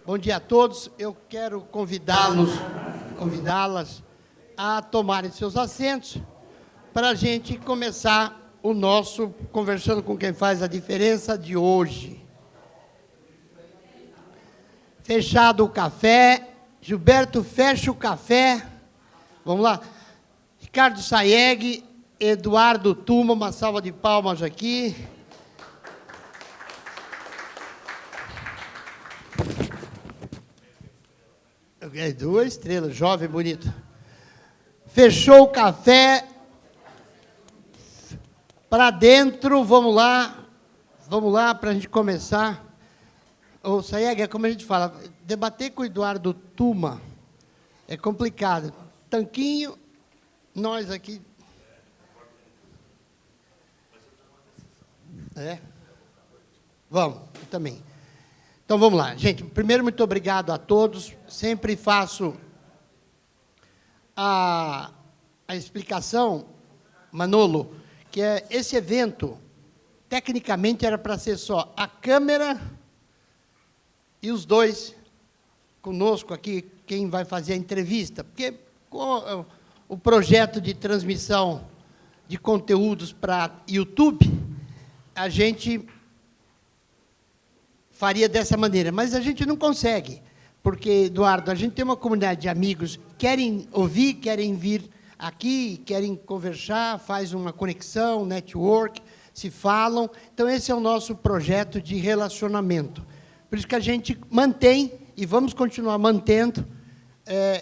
Bom dia a todos. Eu quero convidá-las a tomarem seus assentos para a gente começar o nosso Conversando com Quem Faz a Diferença de hoje. Fechado o café. Gilberto, fecha o café. Vamos lá. Ricardo Sayeg, Eduardo Tuma, uma salva de palmas aqui. Duas estrelas, jovem, bonito. Fechou o café. Para dentro, vamos lá para a gente começar. O Sayeg, é como a gente fala, debater com o Eduardo Tuma é complicado. Tanquinho, nós aqui. Vamos, eu também. Então, vamos lá. Gente, primeiro, muito obrigado a todos. Sempre faço a explicação, Manolo, que esse evento, tecnicamente, era para ser só a câmera e os dois conosco aqui, quem vai fazer a entrevista. Porque com o projeto de transmissão de conteúdos para YouTube, a gente faria dessa maneira, mas a gente não consegue, porque, Eduardo, a gente tem uma comunidade de amigos que querem ouvir, querem vir aqui, querem conversar, faz uma conexão, network, se falam. Então, esse é o nosso projeto de relacionamento. Por isso que a gente mantém, e vamos continuar mantendo,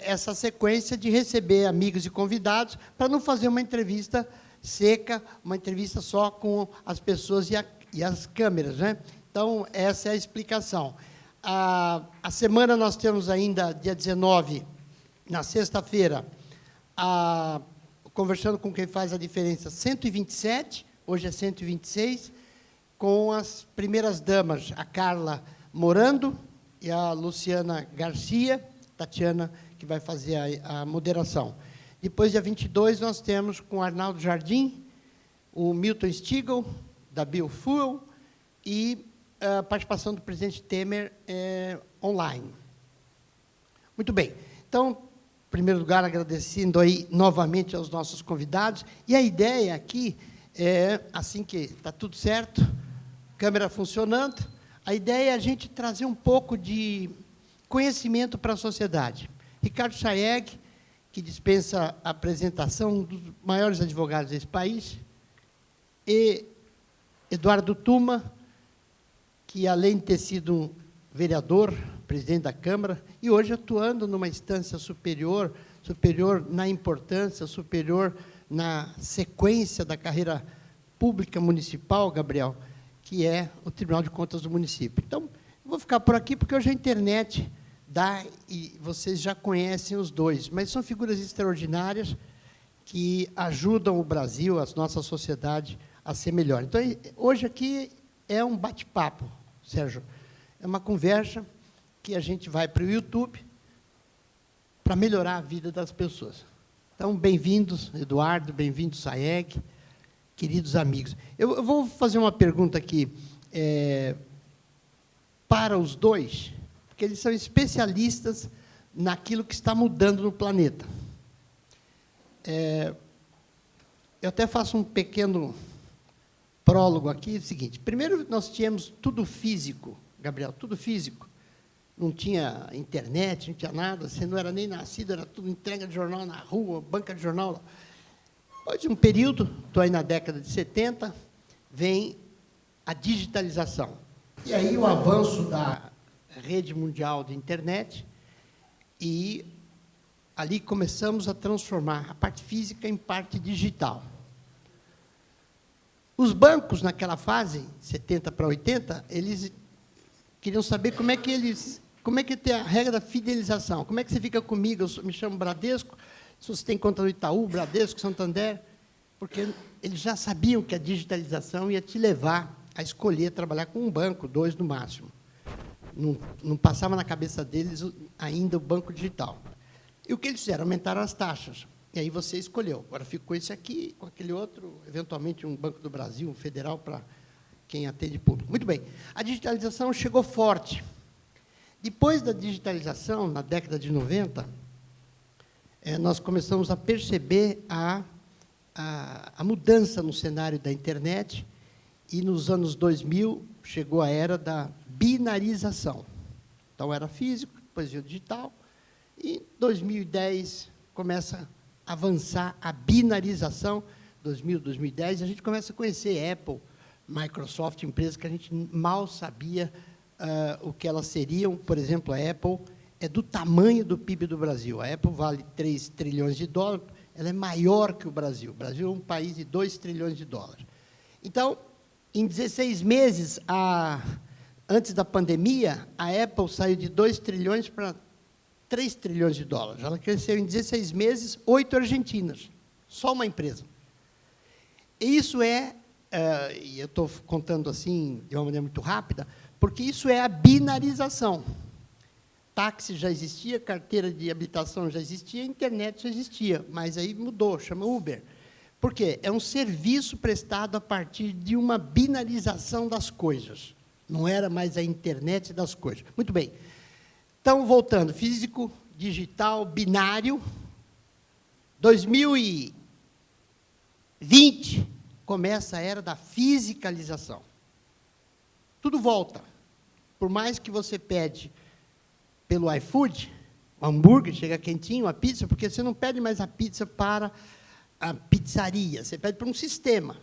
essa sequência de receber amigos e convidados, para não fazer uma entrevista seca, uma entrevista só com as pessoas e as câmeras, né? Então, essa é a explicação. A semana nós temos ainda, dia 19, na sexta-feira, Conversando com Quem Faz a Diferença, 127, hoje é 126, com as primeiras damas, a Carla Morando e a Luciana Garcia, Tatiana, que vai fazer a moderação. Depois, dia 22, nós temos com o Arnaldo Jardim, o Milton Stigl, da Biofuel, e a participação do presidente Temer online. Muito bem. Então, em primeiro lugar, agradecendo aí novamente aos nossos convidados. E a ideia aqui é, assim que está tudo certo, câmera funcionando, a ideia é a gente trazer um pouco de conhecimento para a sociedade. Ricardo Sayeg, que dispensa a apresentação, um dos maiores advogados desse país, e Eduardo Tuma, que, além de ter sido um vereador, presidente da Câmara, e hoje atuando numa instância superior na importância, superior na sequência da carreira pública municipal, Gabriel, que é o Tribunal de Contas do município. Então, eu vou ficar por aqui, porque hoje a internet dá, e vocês já conhecem os dois, mas são figuras extraordinárias que ajudam o Brasil, a nossa sociedade, a ser melhor. Então, hoje aqui é um bate-papo, Sérgio. É uma conversa que a gente vai para o YouTube para melhorar a vida das pessoas. Então, bem-vindos, Eduardo, bem-vindos, Sayeg, queridos amigos. Eu vou fazer uma pergunta aqui para os dois, porque eles são especialistas naquilo que está mudando no planeta. Eu até faço um pequeno prólogo aqui, é o seguinte. Primeiro, nós tínhamos tudo físico, Gabriel, tudo físico. Não tinha internet, não tinha nada, você não era nem nascido, era tudo entrega de jornal na rua, banca de jornal. Depois de um período, estou aí na década de 70, vem a digitalização. E aí o avanço da rede mundial de internet, e ali começamos a transformar a parte física em parte digital. Os bancos, naquela fase, 70 para 80, eles queriam saber como é que tem a regra da fidelização. Como é que você fica comigo? Eu me chamo Bradesco, se você tem conta no Itaú, Bradesco, Santander, porque eles já sabiam que a digitalização ia te levar a escolher trabalhar com um banco, 2 no máximo. Não passava na cabeça deles ainda o banco digital. E o que eles fizeram? Aumentaram as taxas. E aí você escolheu. Agora ficou esse aqui, com aquele outro, eventualmente um Banco do Brasil, um federal, para quem atende público. Muito bem. A digitalização chegou forte. Depois da digitalização, na década de 90, nós começamos a perceber a mudança no cenário da internet, e nos anos 2000 chegou a era da binarização. Então, era físico, depois veio digital, e em 2010 começa a avançar a binarização, 2000, 2010, a gente começa a conhecer Apple, Microsoft, empresas que a gente mal sabia o que elas seriam. Por exemplo, a Apple é do tamanho do PIB do Brasil. A Apple vale 3 trilhões de dólares, ela é maior que o Brasil. O Brasil é um país de 2 trilhões de dólares. Então, em 16 meses, antes da pandemia, a Apple saiu de 2 trilhões para 3 trilhões de dólares. Ela cresceu em 16 meses, 8 Argentinas. Só uma empresa. E isso e eu estou contando assim, de uma maneira muito rápida, porque isso é a binarização. Táxi já existia, carteira de habilitação já existia, internet já existia, mas aí mudou, chama Uber. Por quê? É um serviço prestado a partir de uma binarização das coisas. Não era mais a internet das coisas. Muito bem. Então, voltando, físico, digital, binário. 2020 começa a era da fisicalização. Tudo volta. Por mais que você pede pelo iFood, um hambúrguer, chega quentinho, a pizza, porque você não pede mais a pizza para a pizzaria, você pede para um sistema.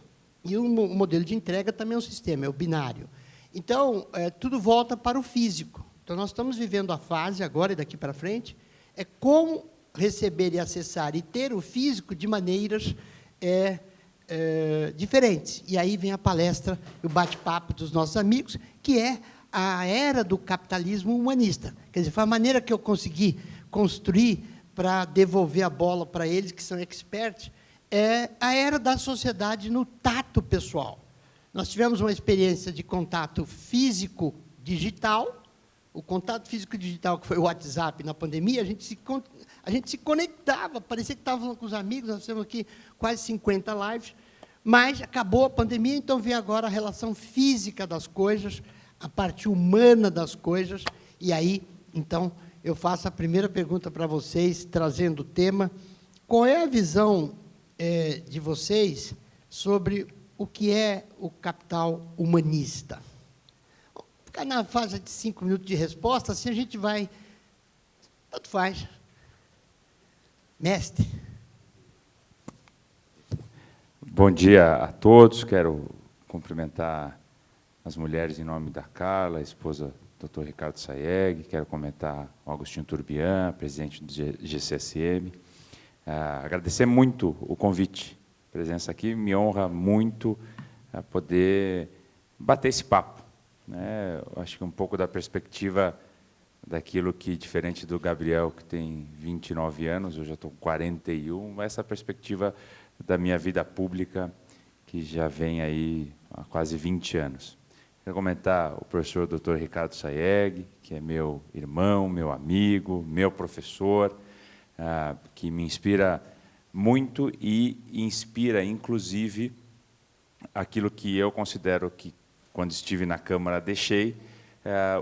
E o modelo de entrega também é um sistema, é o binário. Então, tudo volta para o físico. Então, nós estamos vivendo a fase, agora e daqui para frente, como receber e acessar e ter o físico de maneiras diferentes. E aí vem a palestra, o bate-papo dos nossos amigos, que é a era do capitalismo humanista. Quer dizer, foi a maneira que eu consegui construir para devolver a bola para eles, que são experts, é a era da sociedade no tato pessoal. Nós tivemos uma experiência de contato físico-digital. O contato físico-digital, que foi o WhatsApp na pandemia, a gente se conectava, parecia que estava falando com os amigos, nós temos aqui quase 50 lives, mas acabou a pandemia, então vem agora a relação física das coisas, a parte humana das coisas, e aí, então, eu faço a primeira pergunta para vocês, trazendo o tema. Qual é a visão de vocês sobre o que é o capital humanista? Vou ficar na fase de 5 minutos de resposta, assim a gente vai... Tanto faz. Mestre. Bom dia a todos. Quero cumprimentar as mulheres em nome da Carla, a esposa do Dr. Ricardo Sayeg. Quero comentar o Agostinho Turbian, presidente do GCSM. Agradecer muito o convite, a presença aqui. Me honra muito poder bater esse papo, né? Eu acho que um pouco da perspectiva daquilo que, diferente do Gabriel, que tem 29 anos, eu já estou com 41, essa perspectiva da minha vida pública, que já vem aí há quase 20 anos. Quero comentar o professor Dr. Ricardo Sayeg, que é meu irmão, meu amigo, meu professor, que me inspira muito e inspira, inclusive, aquilo que eu considero que, quando estive na Câmara, deixei,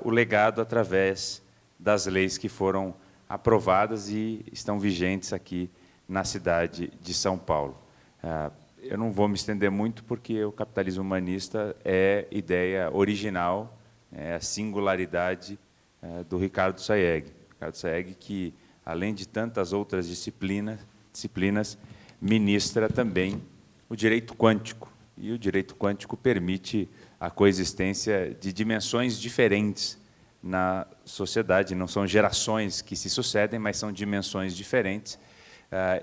o legado através das leis que foram aprovadas e estão vigentes aqui na cidade de São Paulo. Eu não vou me estender muito, porque o capitalismo humanista é ideia original, é a singularidade do Ricardo Sayeg. Ricardo Sayeg, que, além de tantas outras disciplinas, ministra também o direito quântico. E o direito quântico permite a coexistência de dimensões diferentes na sociedade. Não são gerações que se sucedem, mas são dimensões diferentes.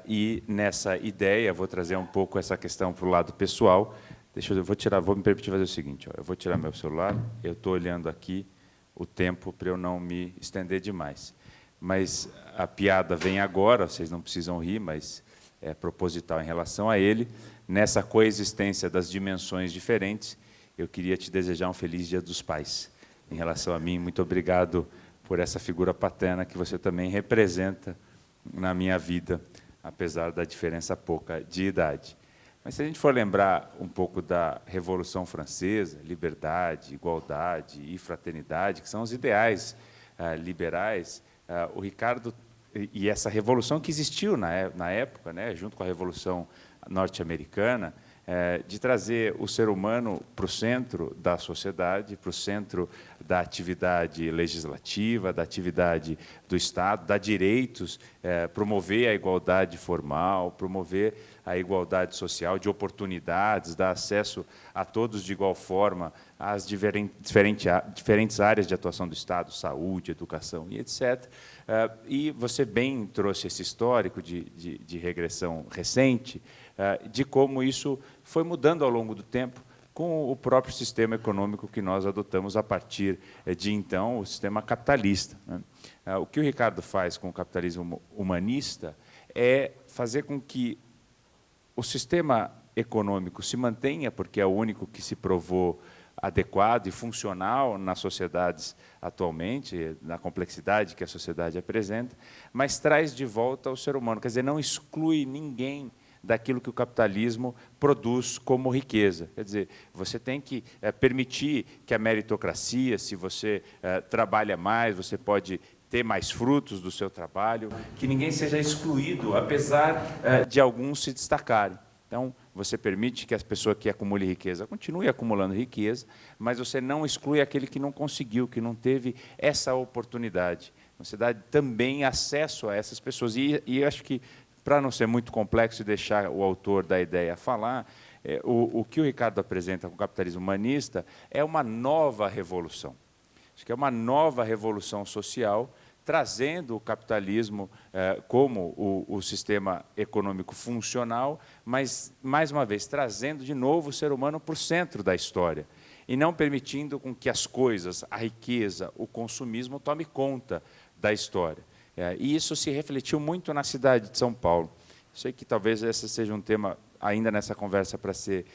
E nessa ideia, vou trazer um pouco essa questão para o lado pessoal. Vou me permitir fazer o seguinte: eu vou tirar meu celular, eu estou olhando aqui o tempo para eu não me estender demais. Mas a piada vem agora, vocês não precisam rir, mas é proposital em relação a ele. Nessa coexistência das dimensões diferentes, eu queria te desejar um feliz Dia dos Pais. Em relação a mim, muito obrigado por essa figura paterna que você também representa na minha vida, apesar da diferença pouca de idade. Mas, se a gente for lembrar um pouco da Revolução Francesa, liberdade, igualdade e fraternidade, que são os ideais liberais, o Ricardo, e essa revolução que existiu na época, né, junto com a Revolução Norte-Americana, de trazer o ser humano para o centro da sociedade, para o centro da atividade legislativa, da atividade do Estado, dar direitos, promover a igualdade formal, promover a igualdade social, de oportunidades, dar acesso a todos de igual forma às diferentes áreas de atuação do Estado, saúde, educação e etc. E você bem trouxe esse histórico de regressão recente, de como isso foi mudando ao longo do tempo com o próprio sistema econômico que nós adotamos a partir de então, o sistema capitalista, né? O que o Ricardo faz com o capitalismo humanista é fazer com que o sistema econômico se mantenha, porque é o único que se provou adequado e funcional nas sociedades atualmente, na complexidade que a sociedade apresenta, mas traz de volta o ser humano, quer dizer, não exclui ninguém daquilo que o capitalismo produz como riqueza. Quer dizer, você tem que permitir que a meritocracia, se você trabalha mais, você pode ter mais frutos do seu trabalho, que ninguém seja excluído, apesar de alguns se destacarem. Então, você permite que as pessoas que acumulem riqueza continue acumulando riqueza, mas você não exclui aquele que não conseguiu, que não teve essa oportunidade. Você dá também acesso a essas pessoas. E acho que, para não ser muito complexo e deixar o autor da ideia falar, o que o Ricardo apresenta com o capitalismo humanista é uma nova revolução. Acho que é uma nova revolução social, trazendo o capitalismo como o sistema econômico funcional, mas, mais uma vez, trazendo de novo o ser humano para o centro da história, e não permitindo com que as coisas, a riqueza, o consumismo, tome conta da história. E isso se refletiu muito na cidade de São Paulo. Sei que talvez esse seja um tema ainda nessa conversa para ser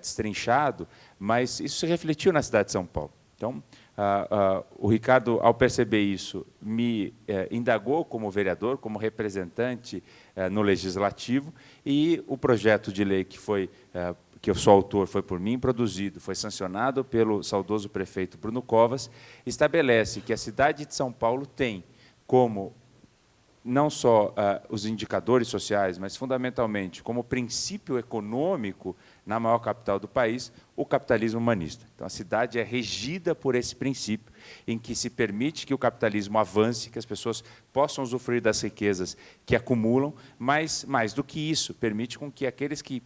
destrinchado, mas isso se refletiu na cidade de São Paulo. Então, o Ricardo, ao perceber isso, me indagou como vereador, como representante no Legislativo, e o projeto de lei que eu sou autor, foi por mim produzido, foi sancionado pelo saudoso prefeito Bruno Covas, estabelece que a cidade de São Paulo tem como não só os indicadores sociais, mas, fundamentalmente, como princípio econômico, na maior capital do país, o capitalismo humanista. Então, a cidade é regida por esse princípio, em que se permite que o capitalismo avance, que as pessoas possam usufruir das riquezas que acumulam, mas, mais do que isso, permite com que aqueles que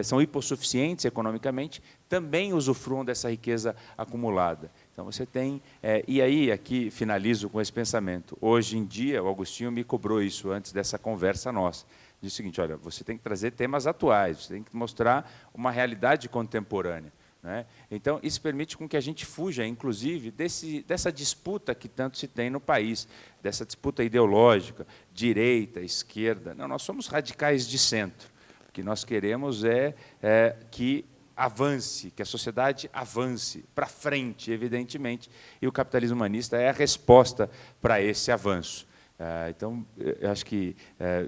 são hipossuficientes economicamente também usufruam dessa riqueza acumulada. Então, você tem... e aí, aqui, finalizo com esse pensamento. Hoje em dia, o Agostinho me cobrou isso antes dessa conversa nossa. Diz o seguinte, olha, você tem que trazer temas atuais, você tem que mostrar uma realidade contemporânea, né? Então, isso permite com que a gente fuja, inclusive, dessa disputa que tanto se tem no país, dessa disputa ideológica, direita, esquerda. Não, nós somos radicais de centro. O que nós queremos é que avance, que a sociedade avance para frente, evidentemente, e o capitalismo humanista é a resposta para esse avanço. Então, eu acho que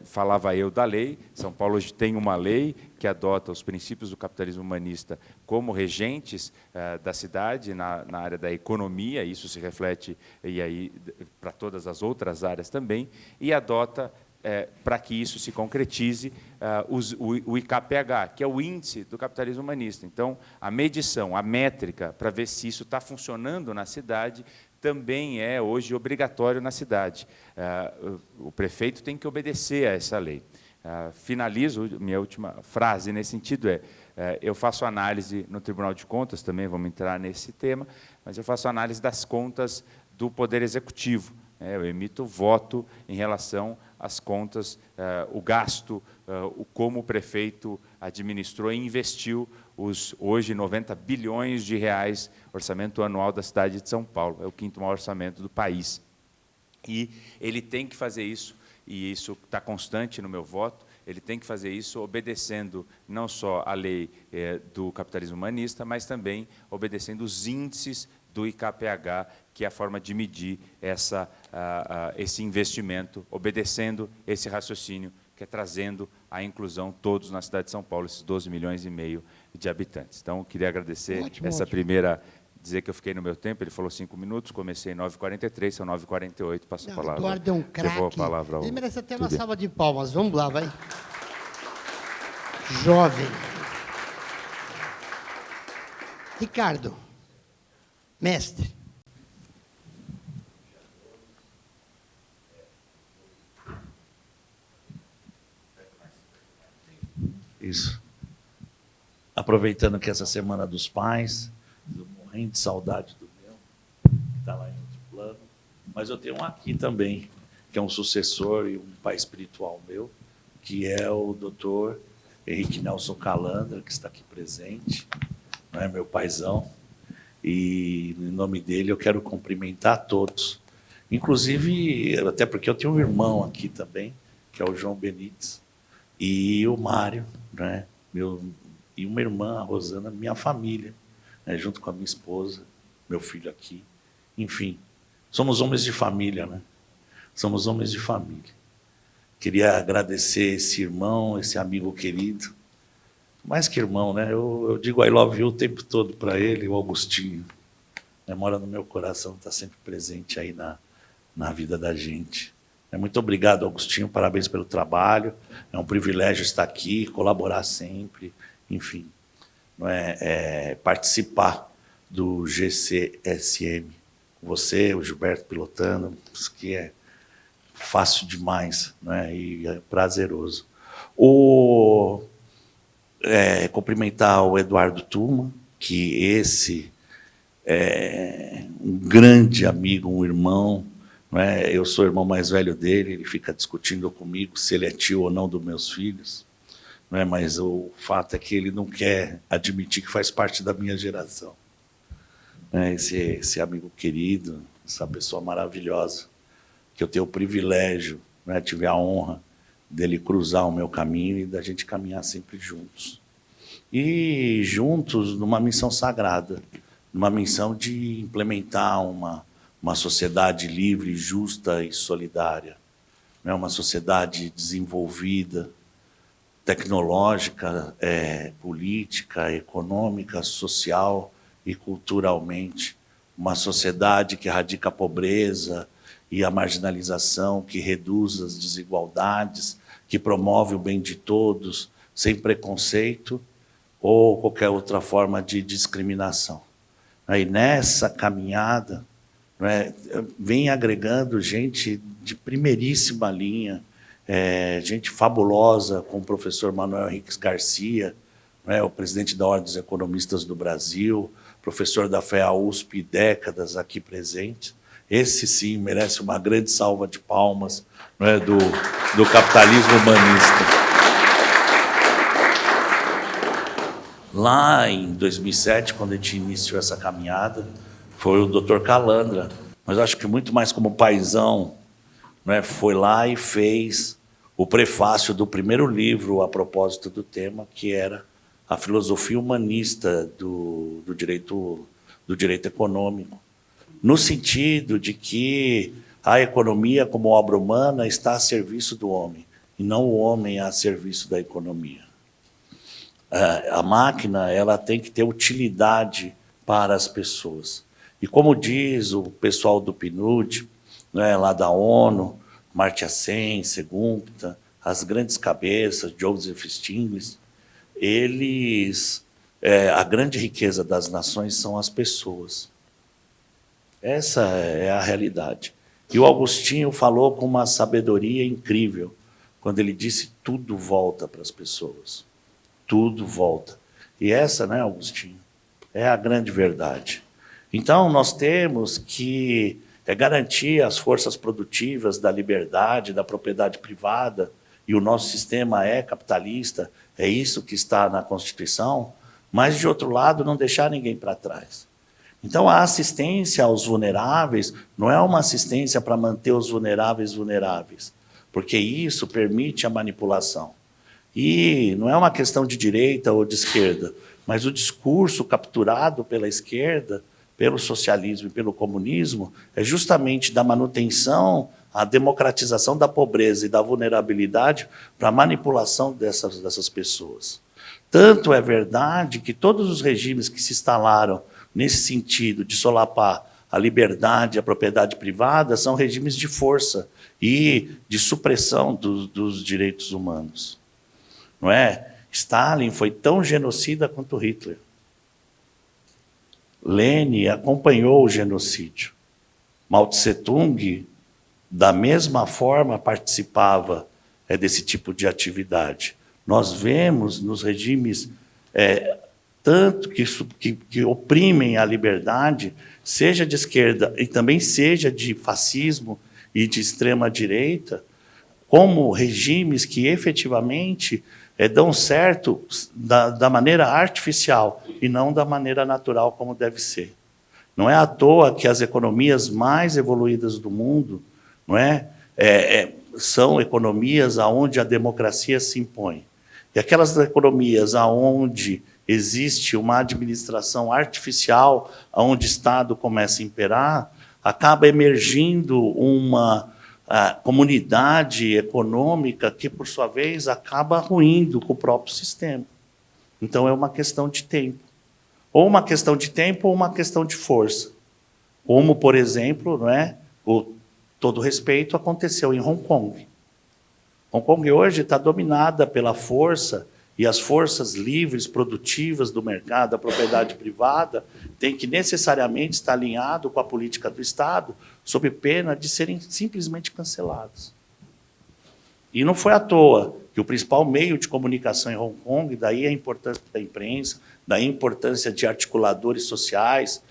falava eu da lei. São Paulo hoje tem uma lei que adota os princípios do capitalismo humanista como regentes da cidade na área da economia, isso se reflete e aí para todas as outras áreas também, e adota para que isso se concretize, o IKPH, que é o índice do capitalismo humanista. Então, a medição, a métrica, para ver se isso está funcionando na cidade, também é hoje obrigatório na cidade. O prefeito tem que obedecer a essa lei. Finalizo, minha última frase nesse sentido eu faço análise no Tribunal de Contas, também vamos entrar nesse tema, mas eu faço análise das contas do Poder Executivo. Eu emito voto em relação às contas, o gasto, como o prefeito administrou e investiu os, hoje, 90 bilhões de reais, orçamento anual da cidade de São Paulo. É o 5º maior orçamento do país. E ele tem que fazer isso, e isso está constante no meu voto, ele tem que fazer isso obedecendo não só a lei do capitalismo humanista, mas também obedecendo os índices do IKPH, que é a forma de medir esse investimento, obedecendo esse raciocínio, que é trazendo a inclusão todos na cidade de São Paulo, esses 12,5 milhões de habitantes. Então, eu queria agradecer essa primeira dizer que eu fiquei no meu tempo, ele falou 5 minutos, comecei 9h43, são 9h48, passo a palavra. Eduardo é um craque. Devolvo a palavra ao Ele merece até uma Túlio. salva de palmas. Vamos lá, vai. Jovem. Ricardo, mestre. Isso. Aproveitando que essa Semana dos Pais, eu morrendo de saudade do meu, que está lá em outro plano, mas eu tenho um aqui também, que é um sucessor e um pai espiritual meu, que é o doutor Henrique Nelson Calandra, que está aqui presente, não é, meu paizão, e em nome dele eu quero cumprimentar a todos, inclusive, até porque eu tenho um irmão aqui também, que é o João Benites, e o Mário, né? E uma irmã, a Rosana, minha família, né? Junto com a minha esposa, meu filho aqui. Enfim, somos homens de família, né? Somos homens de família. Queria agradecer esse irmão, esse amigo querido. Mais que irmão, né? Eu digo I love you o tempo todo para ele, o Augustinho. Né? Mora no meu coração, está sempre presente aí na vida da gente. Muito obrigado, Augustinho, parabéns pelo trabalho, é um privilégio estar aqui, colaborar sempre, enfim, não é, participar do GCSM, você, o Gilberto pilotando, isso que é fácil demais, não é, e é prazeroso. Cumprimentar o Eduardo Tuma, que esse é um grande amigo, um irmão, não é? Eu sou o irmão mais velho dele, ele fica discutindo comigo se ele é tio ou não dos meus filhos, não é? Mas o fato é que ele não quer admitir que faz parte da minha geração. Né? Esse amigo querido, essa pessoa maravilhosa, que eu tenho o privilégio, né? Tive a honra dele cruzar o meu caminho e da gente caminhar sempre juntos. E juntos numa missão sagrada, numa missão de implementar uma sociedade livre, justa e solidária, né? Uma sociedade desenvolvida, tecnológica, política, econômica, social e culturalmente. Uma sociedade que erradica a pobreza e a marginalização, que reduz as desigualdades, que promove o bem de todos, sem preconceito ou qualquer outra forma de discriminação. E nessa caminhada, vem agregando gente de primeiríssima linha, gente fabulosa, como o professor Manuel Henriques Garcia, o presidente da Ordem dos Economistas do Brasil, professor da FEA USP, décadas aqui presente. Esse, sim, merece uma grande salva de palmas, do capitalismo humanista. Lá em 2007, quando a gente iniciou essa caminhada, foi o Dr. Calandra, mas acho que muito mais como paizão, foi lá e fez o prefácio do primeiro livro a propósito do tema, que era a filosofia humanista do direito econômico, no sentido de que a economia, como obra humana, está a serviço do homem, e não o homem a serviço da economia. A máquina, ela tem que ter utilidade para as pessoas. E como diz o pessoal do PNUD, lá da ONU, Amartya Sen, Segupta, as grandes cabeças, Joseph Stiglitz, a grande riqueza das nações são as pessoas. Essa é a realidade. E o Augustinho falou com uma sabedoria incrível, quando ele disse: tudo volta para as pessoas. Tudo volta. E essa, Augustinho, é a grande verdade. Então, nós temos que garantir as forças produtivas da liberdade, da propriedade privada, e o nosso sistema é capitalista, é isso que está na Constituição, mas, de outro lado, não deixar ninguém para trás. Então, a assistência aos vulneráveis não é uma assistência para manter os vulneráveis, porque isso permite a manipulação. E não é uma questão de direita ou de esquerda, mas o discurso capturado pela esquerda, pelo socialismo e pelo comunismo, é justamente da manutenção, a democratização da pobreza e da vulnerabilidade para a manipulação dessas pessoas. Tanto é verdade que todos os regimes que se instalaram nesse sentido de solapar a liberdade e a propriedade privada, são regimes de força e de supressão dos direitos humanos. Não é? Stalin foi tão genocida quanto Hitler. Lenin acompanhou o genocídio. Mao Tse-tung, da mesma forma, participava desse tipo de atividade. Nós vemos nos regimes tanto que oprimem a liberdade, seja de esquerda e também seja de fascismo e de extrema-direita, como regimes que efetivamente dão certo da maneira artificial e não da maneira natural como deve ser. Não é à toa que as economias mais evoluídas do mundo, não são economias onde a democracia se impõe. E aquelas economias onde existe uma administração artificial, onde o Estado começa a imperar, acaba emergindo uma comunidade econômica que, por sua vez, acaba ruindo com o próprio sistema. Então, é uma questão de tempo. Ou uma questão de tempo ou uma questão de força. Como, por exemplo, com todo respeito, aconteceu em Hong Kong. Hong Kong hoje está dominada pela força, e as forças livres, produtivas do mercado, da propriedade privada, têm que necessariamente estar alinhado com a política do Estado, sob pena de serem simplesmente cancelados. E não foi à toa que o principal meio de comunicação em Hong Kong, daí a importância da imprensa, daí a importância de articuladores sociais,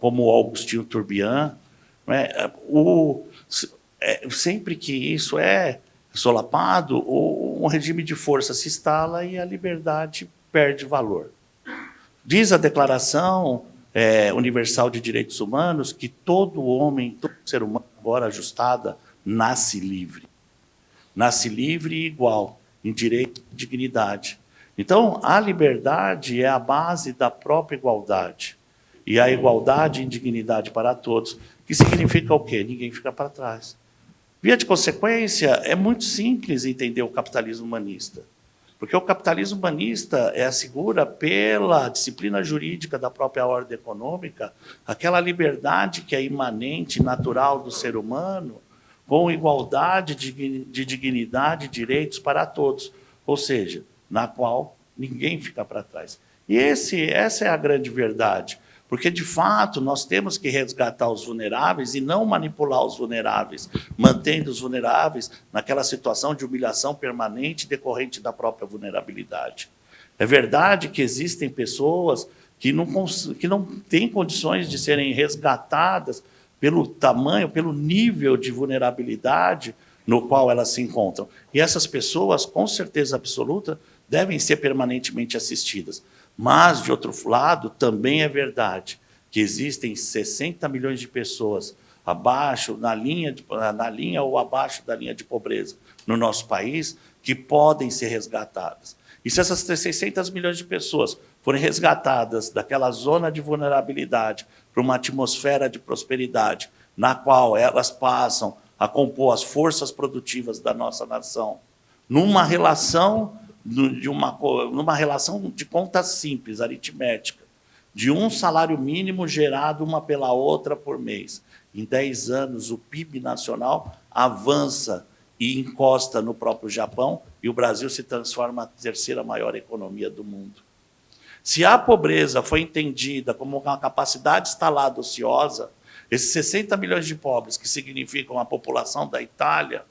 como o Augustinho Turbian, sempre que isso é solapado, um regime de força se instala e a liberdade perde valor. Diz a Declaração Universal de Direitos Humanos que todo homem, todo ser humano, agora ajustada, nasce livre. Nasce livre e igual, em direito e dignidade. Então, a liberdade é a base da própria igualdade. E a igualdade e dignidade para todos, que significa o quê? Ninguém fica para trás. Via de consequência, é muito simples entender o capitalismo humanista. Porque o capitalismo humanista assegura, pela disciplina jurídica da própria ordem econômica, aquela liberdade que é imanente, natural do ser humano, com igualdade de dignidade e direitos para todos. Ou seja, na qual ninguém fica para trás. E essa é a grande verdade. Porque, de fato, nós temos que resgatar os vulneráveis e não manipular os vulneráveis, mantendo os vulneráveis naquela situação de humilhação permanente decorrente da própria vulnerabilidade. É verdade que existem pessoas que não têm condições de serem resgatadas pelo tamanho, pelo nível de vulnerabilidade no qual elas se encontram. E essas pessoas, com certeza absoluta, devem ser permanentemente assistidas. Mas, de outro lado, também é verdade que existem 60 milhões de pessoas abaixo, na linha ou abaixo da linha de pobreza no nosso país, que podem ser resgatadas. E se essas 600 milhões de pessoas forem resgatadas daquela zona de vulnerabilidade para uma atmosfera de prosperidade, na qual elas passam a compor as forças produtivas da nossa nação, numa relação de conta simples, aritmética, de um salário mínimo gerado uma pela outra por mês. Em 10 anos, o PIB nacional avança e encosta no próprio Japão, e o Brasil se transforma na terceira maior economia do mundo. Se a pobreza foi entendida como uma capacidade instalada ociosa, esses 60 milhões de pobres, que significam a população da Itália,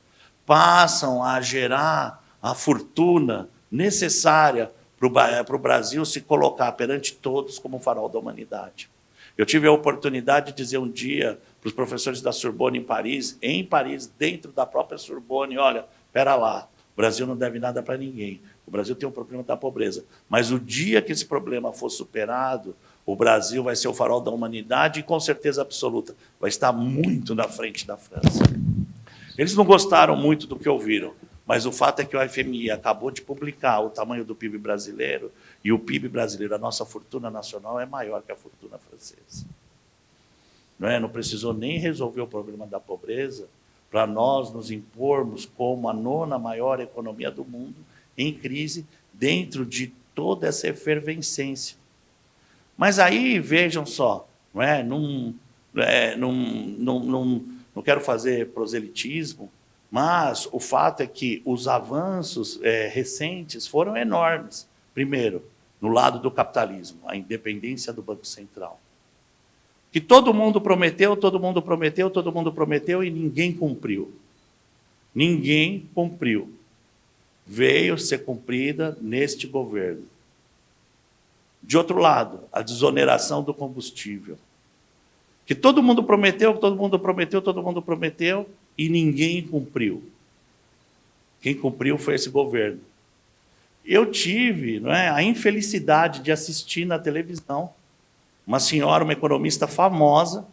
passam a gerar a fortuna necessária para o Brasil se colocar perante todos como farol da humanidade. Eu tive a oportunidade de dizer um dia para os professores da Sorbonne em Paris, dentro da própria Sorbonne, olha, espera lá, o Brasil não deve nada para ninguém, o Brasil tem um problema da pobreza, mas o dia que esse problema for superado, o Brasil vai ser o farol da humanidade e, com certeza absoluta, vai estar muito na frente da França. Eles não gostaram muito do que ouviram, mas o fato é que o FMI acabou de publicar o tamanho do PIB brasileiro, e o PIB brasileiro, a nossa fortuna nacional, é maior que a fortuna francesa. Não precisou nem resolver o problema da pobreza para nós nos impormos como a 9ª maior economia do mundo, em crise, dentro de toda essa efervescência. Mas aí, vejam só, não quero fazer proselitismo, mas o fato é que os avanços recentes foram enormes. Primeiro, no lado do capitalismo, a independência do Banco Central. Que todo mundo prometeu, todo mundo prometeu, todo mundo prometeu e ninguém cumpriu. Ninguém cumpriu. Veio ser cumprida neste governo. De outro lado, a desoneração do combustível. Que todo mundo prometeu, todo mundo prometeu, todo mundo prometeu e ninguém cumpriu. Quem cumpriu foi esse governo. Eu tive a infelicidade de assistir na televisão uma senhora, uma economista famosa,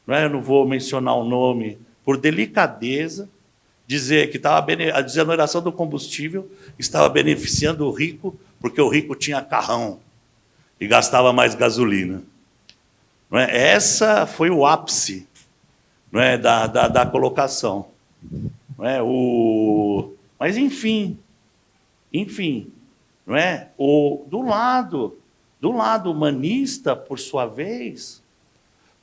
eu não vou mencionar o nome por delicadeza, dizer que a desoneração do combustível estava beneficiando o rico, porque o rico tinha carrão e gastava mais gasolina. Essa foi o ápice da colocação. Mas, enfim, do lado humanista, por sua vez,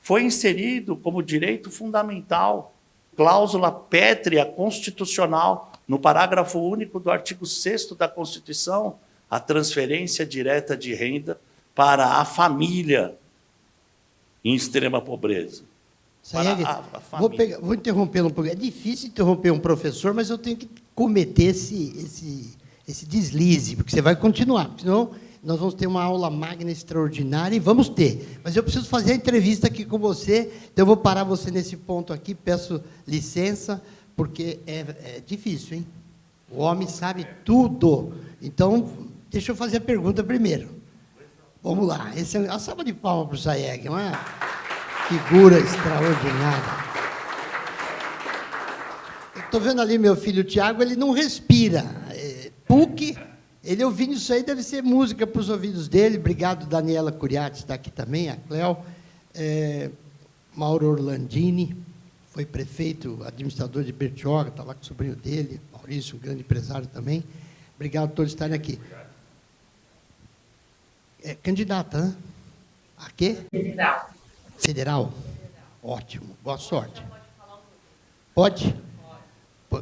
foi inserido como direito fundamental, cláusula pétrea constitucional, no parágrafo único do artigo 6º da Constituição, a transferência direta de renda para a família em extrema pobreza. Sayegh, vou interrompê-lo um pouco. É difícil interromper um professor, mas eu tenho que cometer esse deslize, porque você vai continuar, porque senão nós vamos ter uma aula magna extraordinária, e vamos ter. Mas eu preciso fazer a entrevista aqui com você, então eu vou parar você nesse ponto aqui, peço licença, porque é difícil, hein? O homem sabe tudo. Então, deixa eu fazer a pergunta primeiro. Vamos lá. Esse é uma salva de palmas para o Sayegh, uma figura extraordinária. Estou vendo ali meu filho Tiago, ele não respira. PUC, ele ouvindo isso aí, deve ser música para os ouvidos dele. Obrigado, Daniela Curiati, está aqui também, a Cléo. Mauro Orlandini, foi prefeito, administrador de Bertioga, está lá com o sobrinho dele, Maurício, um grande empresário também. Obrigado a todos estarem aqui. Candidata, né? A quê? Federal. Federal? Ótimo, boa sorte. Pode?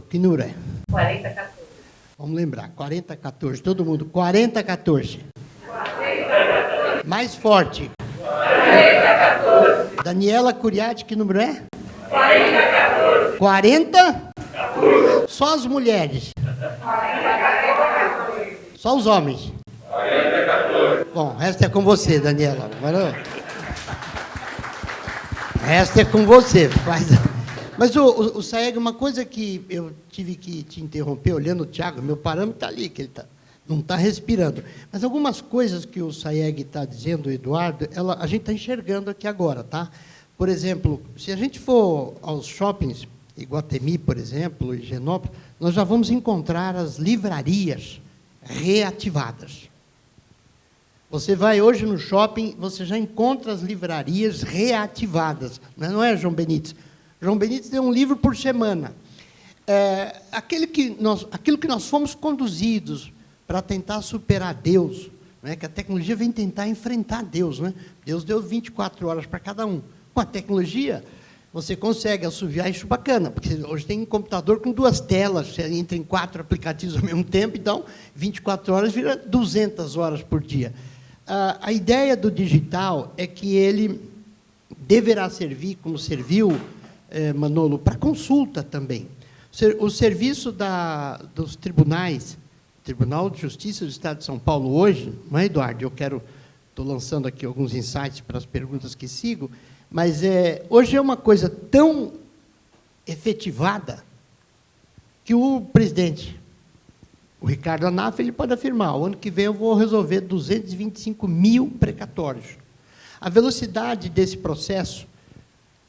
Que número é? 4014. Vamos lembrar, 4014, todo mundo, 4014. 4014. Mais forte. 4014. Daniela Curiati, que número é? 4014. 40? Só as mulheres. 4014. Só os homens. 4014. Bom, o resto é com você, Daniela. Agora, o resto é com você. Mas, o Sayegh, uma coisa que eu tive que te interromper, olhando o Tiago, meu parâmetro está ali, que ele não está respirando. Mas algumas coisas que o Sayegh está dizendo, Eduardo, a gente está enxergando aqui agora, tá? Por exemplo, se a gente for aos shoppings, Iguatemi, por exemplo, e Higienópolis, nós já vamos encontrar as livrarias reativadas. Você vai hoje no shopping, você já encontra as livrarias reativadas. Não é, João Benítez? João Benítez deu um livro por semana. Aquilo que nós fomos conduzidos para tentar superar Deus, né, que a tecnologia vem tentar enfrentar Deus. Né? Deus deu 24 horas para cada um. Com a tecnologia, você consegue assoviar isso bacana, porque hoje tem um computador com 2 telas, você entra em 4 aplicativos ao mesmo tempo, então 24 horas vira 200 horas por dia. A ideia do digital é que ele deverá servir, como serviu, Manolo, para consulta também. O serviço dos tribunais, Tribunal de Justiça do Estado de São Paulo hoje, não é, Eduardo? Estou lançando aqui alguns insights para as perguntas que sigo, mas hoje é uma coisa tão efetivada que o presidente, o Ricardo Anaf, ele pode afirmar, o ano que vem eu vou resolver 225 mil precatórios. A velocidade desse processo,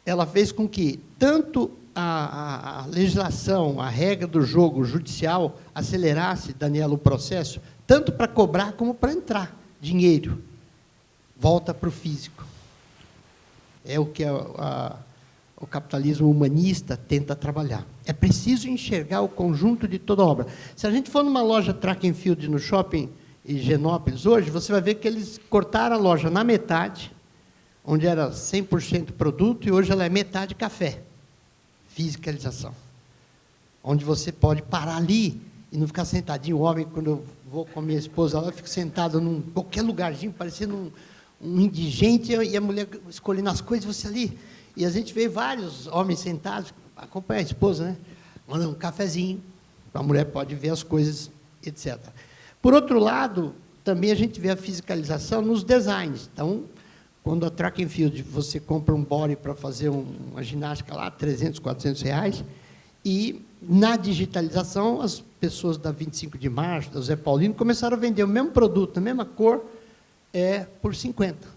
ela fez com que tanto a legislação, a regra do jogo judicial acelerasse, Daniela, o processo, tanto para cobrar como para entrar dinheiro. Volta para o físico. É o que o capitalismo humanista tenta trabalhar. É preciso enxergar o conjunto de toda a obra. Se a gente for numa loja track and field no shopping Higienópolis hoje, você vai ver que eles cortaram a loja na metade, onde era 100% produto, e hoje ela é metade café. Fiscalização. Onde você pode parar ali e não ficar sentadinho. O homem, quando eu vou com a minha esposa, eu fico sentado em qualquer lugarzinho, parecendo um indigente, e a mulher escolhendo as coisas, você ali. E a gente vê vários homens sentados, acompanha a esposa, né? Manda um cafezinho, a mulher pode ver as coisas, etc. Por outro lado, também a gente vê a fiscalização nos designs. Então, quando a Track and Field, você compra um body para fazer uma ginástica lá, 300, 400 reais, e na digitalização, as pessoas da 25 de março, da Zé Paulino, começaram a vender o mesmo produto, a mesma cor, por 50.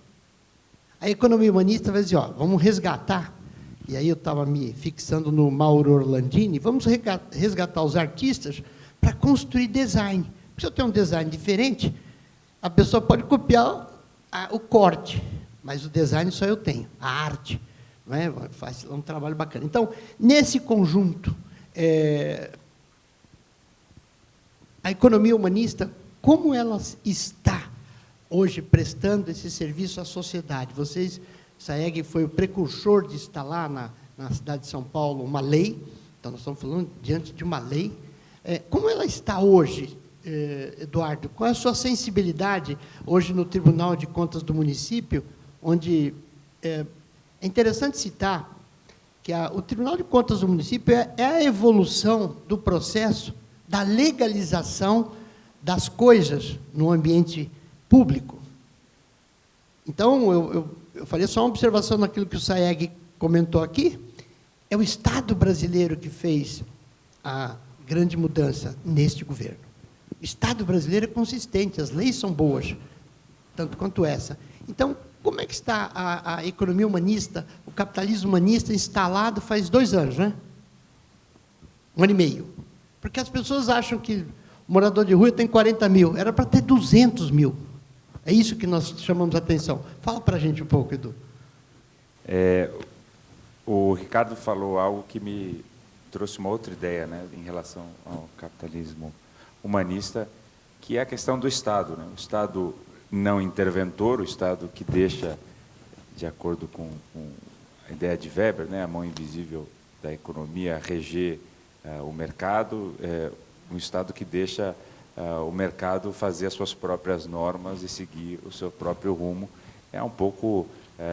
A economia humanista vai dizer, vamos resgatar, e aí eu estava me fixando no Mauro Orlandini, vamos resgatar os artistas para construir design. Se eu tenho um design diferente, a pessoa pode copiar o corte, mas o design só eu tenho, a arte. Não é? Faz um trabalho bacana. Então, nesse conjunto, a economia humanista, como ela está hoje prestando esse serviço à sociedade? SAEG foi o precursor de instalar na cidade de São Paulo uma lei, então nós estamos falando diante de uma lei. Como ela está hoje, Eduardo? Qual é a sua sensibilidade hoje no Tribunal de Contas do município, onde é interessante citar que o Tribunal de Contas do município é a evolução do processo da legalização das coisas no ambiente público. Então, eu faria só uma observação naquilo que o SAEG comentou aqui. É o Estado brasileiro que fez a grande mudança neste governo. O Estado brasileiro é consistente, as leis são boas, tanto quanto essa. Então, como é que está a economia humanista, o capitalismo humanista instalado faz 2 anos, né? 1 ano e meio. Porque as pessoas acham que o morador de rua tem 40 mil, era para ter 200 mil. É isso que nós chamamos a atenção. Fala para a gente um pouco, Edu. O Ricardo falou algo que me trouxe uma outra ideia, né, em relação ao capitalismo humanista, que é a questão do Estado, né? O Estado não interventor, o Estado que deixa, de acordo com a ideia de Weber, né, a mão invisível da economia reger o mercado, um Estado que deixa o mercado fazer as suas próprias normas e seguir o seu próprio rumo. É um pouco,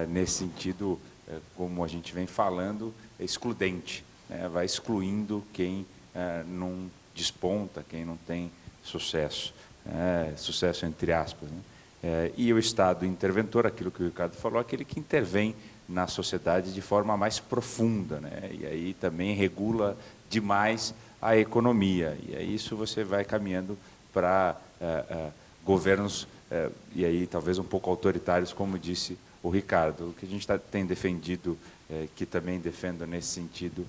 nesse sentido, como a gente vem falando, excludente, né? Vai excluindo quem não desponta, quem não tem sucesso, sucesso entre aspas, né? E o Estado interventor, aquilo que o Ricardo falou, aquele que intervém na sociedade de forma mais profunda, né? E aí também regula demais a economia, e aí isso você vai caminhando para governos, e aí talvez um pouco autoritários, como disse o Ricardo. O que a gente tem defendido, que também defendo nesse sentido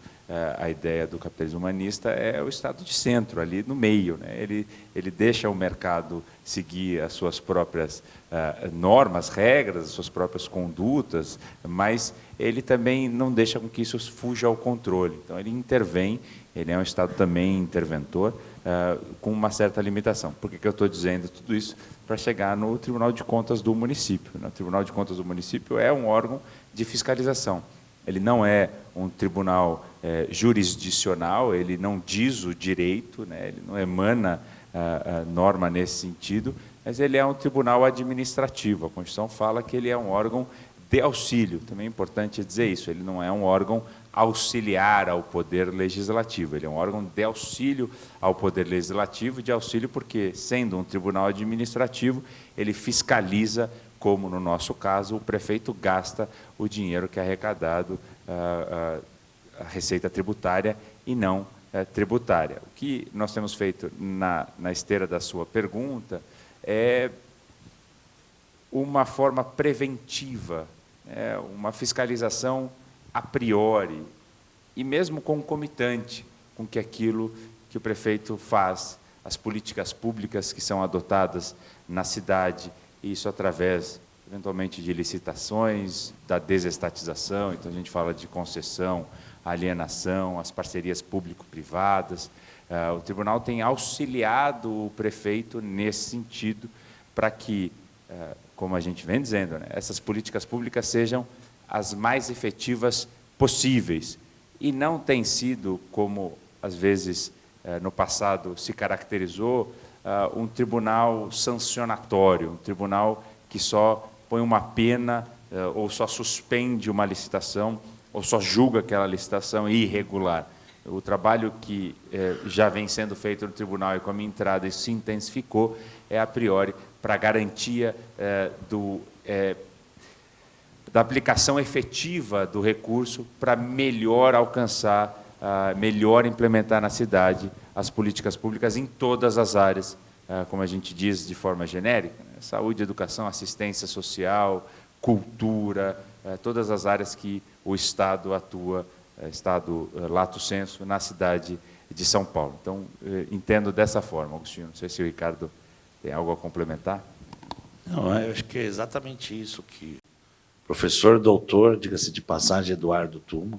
a ideia do capitalismo humanista, é o Estado de centro, ali no meio, né? Ele deixa o mercado seguir as suas próprias normas, regras, as suas próprias condutas, mas ele também não deixa com que isso fuja ao controle. Então, ele intervém, ele é um Estado também interventor, com uma certa limitação. Por que eu estou dizendo tudo isso? Para chegar no Tribunal de Contas do município. O Tribunal de Contas do município é um órgão de fiscalização. Ele não é um tribunal jurisdicional, ele não diz o direito, né? Ele não emana norma nesse sentido, mas ele é um tribunal administrativo. A Constituição fala que ele é um órgão de auxílio. Também é importante dizer isso, ele não é um órgão auxiliar ao Poder Legislativo, ele é um órgão de auxílio ao Poder Legislativo, de auxílio porque, sendo um tribunal administrativo, ele fiscaliza, como no nosso caso, o prefeito gasta o dinheiro que é arrecadado, a receita tributária e não tributária. O que nós temos feito na esteira da sua pergunta é uma forma preventiva, uma fiscalização a priori, e mesmo concomitante com que aquilo que o prefeito faz, as políticas públicas que são adotadas na cidade, isso através, eventualmente, de licitações, da desestatização, então a gente fala de concessão, alienação, as parcerias público-privadas, O tribunal tem auxiliado o prefeito nesse sentido, para que, como a gente vem dizendo, né, essas políticas públicas sejam as mais efetivas possíveis. E não tem sido, como às vezes no passado se caracterizou, um tribunal sancionatório, um tribunal que só põe uma pena ou só suspende uma licitação ou só julga aquela licitação irregular. O trabalho que já vem sendo feito no tribunal, e com a minha entrada isso se intensificou, é a priori para a garantia da aplicação efetiva do recurso para melhor alcançar, melhor implementar na cidade as políticas públicas em todas as áreas, como a gente diz de forma genérica, né? Saúde, educação, assistência social, cultura, todas as áreas que o Estado atua, Estado lato sensu, na cidade de São Paulo. Então, entendo dessa forma, Agostinho. Não sei se o Ricardo tem algo a complementar. Não, eu acho que é exatamente isso que o professor doutor, diga-se de passagem, Eduardo Tuma,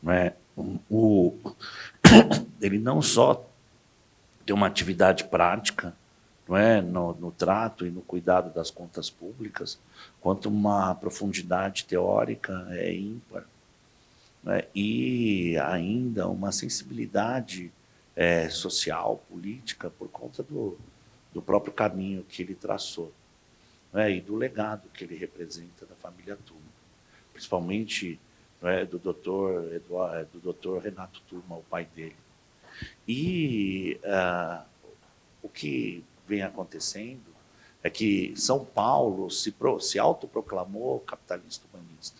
né, ele não só tem uma atividade prática, não é, no trato e no cuidado das contas públicas, quanto uma profundidade teórica ímpar, né, e ainda uma sensibilidade social, política, por conta do próprio caminho que ele traçou, né, e do legado que ele representa da família Tuma, principalmente, né, do doutor Renato Tuma, o pai dele. E o que vem acontecendo é que São Paulo se autoproclamou capitalista humanista.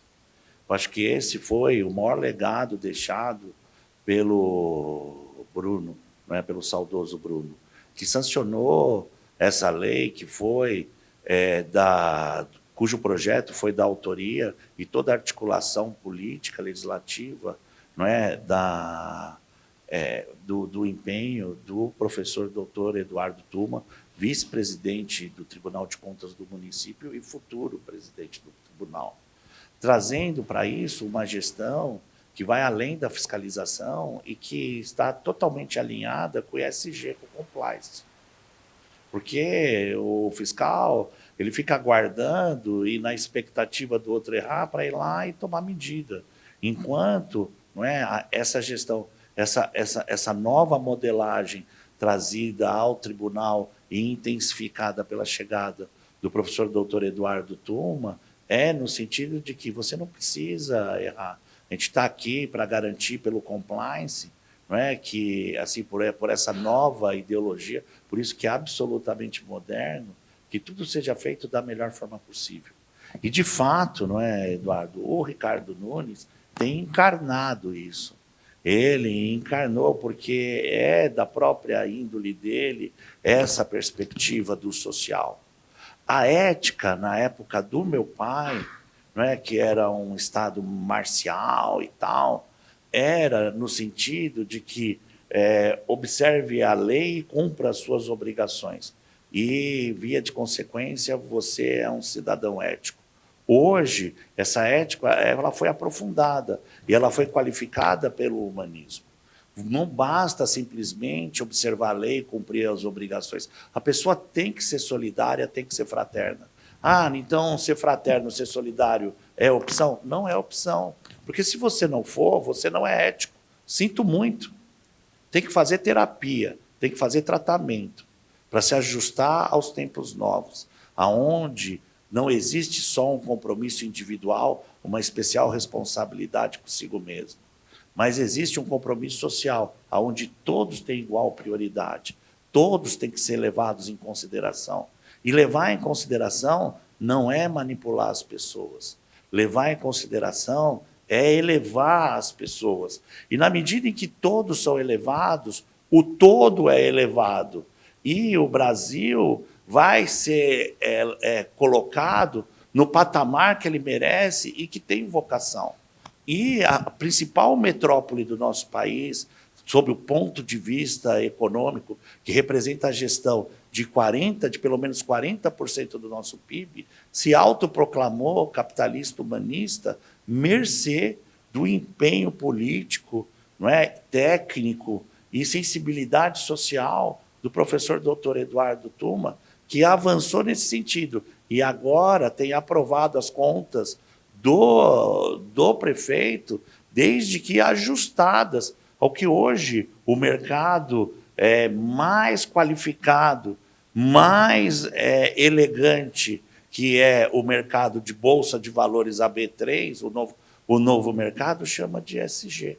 Eu acho que esse foi o maior legado deixado pelo Bruno, né, pelo saudoso Bruno, que sancionou essa lei, que foi cujo projeto foi da autoria e toda a articulação política, legislativa, não é, do empenho do professor doutor Eduardo Tuma, vice-presidente do Tribunal de Contas do município e futuro presidente do tribunal, trazendo para isso uma gestão que vai além da fiscalização e que está totalmente alinhada com o ESG, com o compliance. Porque o fiscal, ele fica aguardando e na expectativa do outro errar para ir lá e tomar medida. Enquanto, não é, essa gestão, essa nova modelagem trazida ao tribunal e intensificada pela chegada do professor doutor Eduardo Tuma, no sentido de que você não precisa errar. A gente está aqui para garantir pelo compliance, não é, que assim por essa nova ideologia, por isso que é absolutamente moderno, que tudo seja feito da melhor forma possível. E de fato, não é, Eduardo, o Ricardo Nunes tem encarnado isso. Ele encarnou porque é da própria índole dele essa perspectiva do social. A ética, na época do meu pai, não é, que era um Estado marcial e tal, era no sentido de que observe a lei e cumpra as suas obrigações. E, via de consequência, você é um cidadão ético. Hoje, essa ética ela foi aprofundada e ela foi qualificada pelo humanismo. Não basta simplesmente observar a lei e cumprir as obrigações. A pessoa tem que ser solidária, tem que ser fraterna. Então ser fraterno, ser solidário é opção? Não é opção. Porque se você não for, você não é ético. Sinto muito. Tem que fazer terapia, tem que fazer tratamento para se ajustar aos tempos novos, aonde não existe só um compromisso individual, uma especial responsabilidade consigo mesmo, mas existe um compromisso social, aonde todos têm igual prioridade, todos têm que ser levados em consideração. E levar em consideração não é manipular as pessoas. Levar em consideração é elevar as pessoas. E na medida em que todos são elevados, o todo é elevado. E o Brasil vai ser colocado no patamar que ele merece e que tem vocação. E a principal metrópole do nosso país, sob o ponto de vista econômico, que representa a gestão de pelo menos 40% do nosso PIB, se autoproclamou capitalista humanista, mercê do empenho político, não é, técnico e sensibilidade social do professor Dr. Eduardo Tuma, que avançou nesse sentido. E agora tem aprovado as contas do prefeito, desde que ajustadas ao que hoje o mercado mais qualificado, mais elegante, que é o mercado de Bolsa de Valores AB3, o novo mercado, chama de ESG.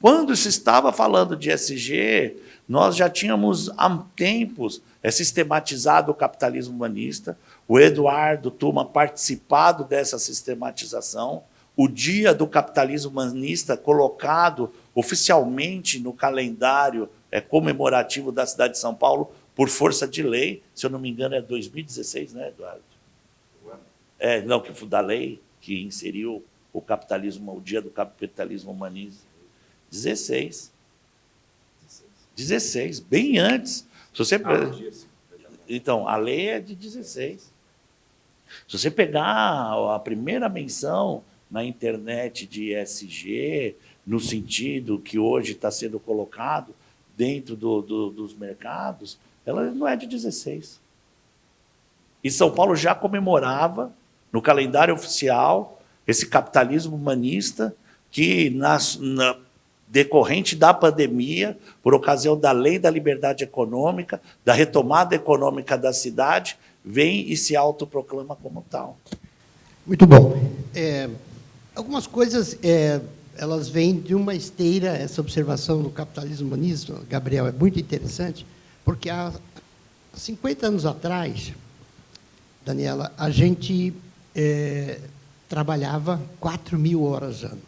Quando se estava falando de ESG, nós já tínhamos há tempos sistematizado o capitalismo humanista, o Eduardo Tuma participado dessa sistematização, o Dia do Capitalismo Humanista colocado oficialmente no calendário comemorativo da cidade de São Paulo, por força de lei, se eu não me engano é 2016, né, Eduardo? Não, que foi da lei que inseriu o capitalismo, o Dia do Capitalismo Humanista. 16, bem antes. Se você... Então, a lei é de 16. Se você pegar a primeira menção na internet de ESG, no sentido que hoje está sendo colocado dentro dos mercados, ela não é de 16. E São Paulo já comemorava, no calendário oficial, esse capitalismo humanista que, decorrente da pandemia, por ocasião da lei da liberdade econômica, da retomada econômica da cidade, vem e se autoproclama como tal. Muito bom. Algumas coisas, elas vêm de uma esteira, essa observação do capitalismo humanista, Gabriel, é muito interessante, porque há 50 anos atrás, Daniela, a gente trabalhava 4.000 horas ano.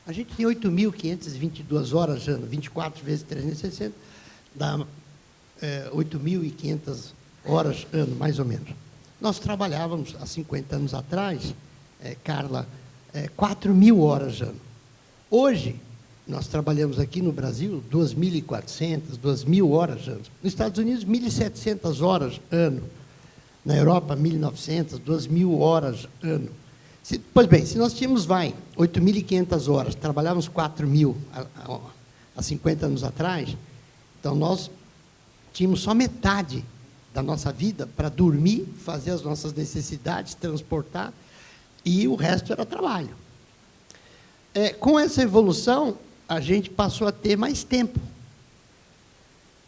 A gente tem 8.522 horas ano, 24 vezes 360, dá 8.500 horas ano, mais ou menos. Nós trabalhávamos, há 50 anos atrás, Carla, 4.000 horas ano. Hoje, nós trabalhamos aqui no Brasil 2.400, 2.000 horas ano. Nos Estados Unidos, 1.700 horas ano. Na Europa, 1.900, 2.000 horas ano. Pois bem, se nós tínhamos, 8.500 horas, trabalhávamos 4.000 há 50 anos atrás, então nós tínhamos só metade da nossa vida para dormir, fazer as nossas necessidades, transportar, e o resto era trabalho. Com essa evolução, a gente passou a ter mais tempo.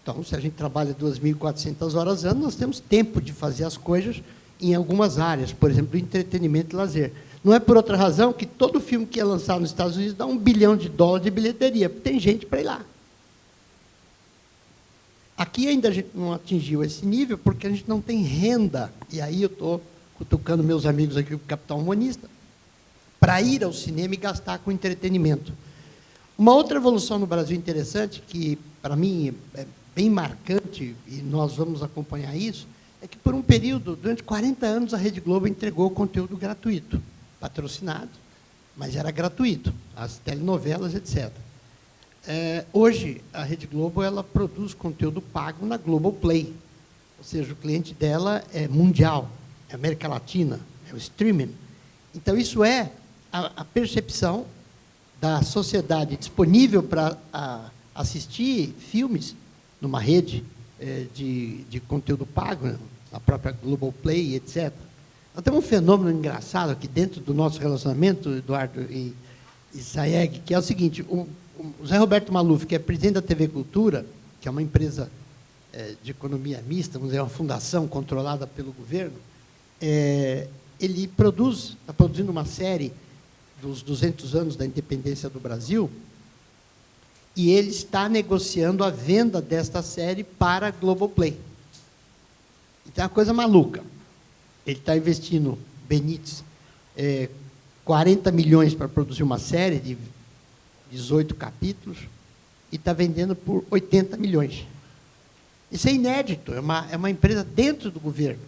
Então, se a gente trabalha 2.400 horas ano, nós temos tempo de fazer as coisas em algumas áreas, por exemplo, entretenimento e lazer. Não é por outra razão que todo filme que é lançado nos Estados Unidos dá $1 bilhão de bilheteria, porque tem gente para ir lá. Aqui ainda a gente não atingiu esse nível, porque a gente não tem renda, e aí eu estou cutucando meus amigos aqui do Capital Humanista, para ir ao cinema e gastar com entretenimento. Uma outra evolução no Brasil interessante, que para mim é bem marcante, e nós vamos acompanhar isso, é que por um período, durante 40 anos, a Rede Globo entregou conteúdo gratuito, patrocinado, mas era gratuito, as telenovelas, etc. Hoje, a Rede Globo ela produz conteúdo pago na Globoplay, ou seja, o cliente dela é mundial, é América Latina, é o streaming. Então, isso é a percepção da sociedade disponível para assistir filmes numa rede de conteúdo pago, a própria Globoplay, etc. Nós temos um fenômeno engraçado aqui dentro do nosso relacionamento, Eduardo e Sayeg, que é o seguinte: o Zé Roberto Maluf, que é presidente da TV Cultura, que é uma empresa de economia mista, vamos dizer, uma fundação controlada pelo governo, ele está produzindo uma série dos 200 anos da independência do Brasil, e ele está negociando a venda desta série para a Globoplay. Então, é uma coisa maluca. Ele está investindo, Benítez, 40 milhões para produzir uma série de 18 capítulos e está vendendo por 80 milhões. Isso é inédito, é uma empresa dentro do governo.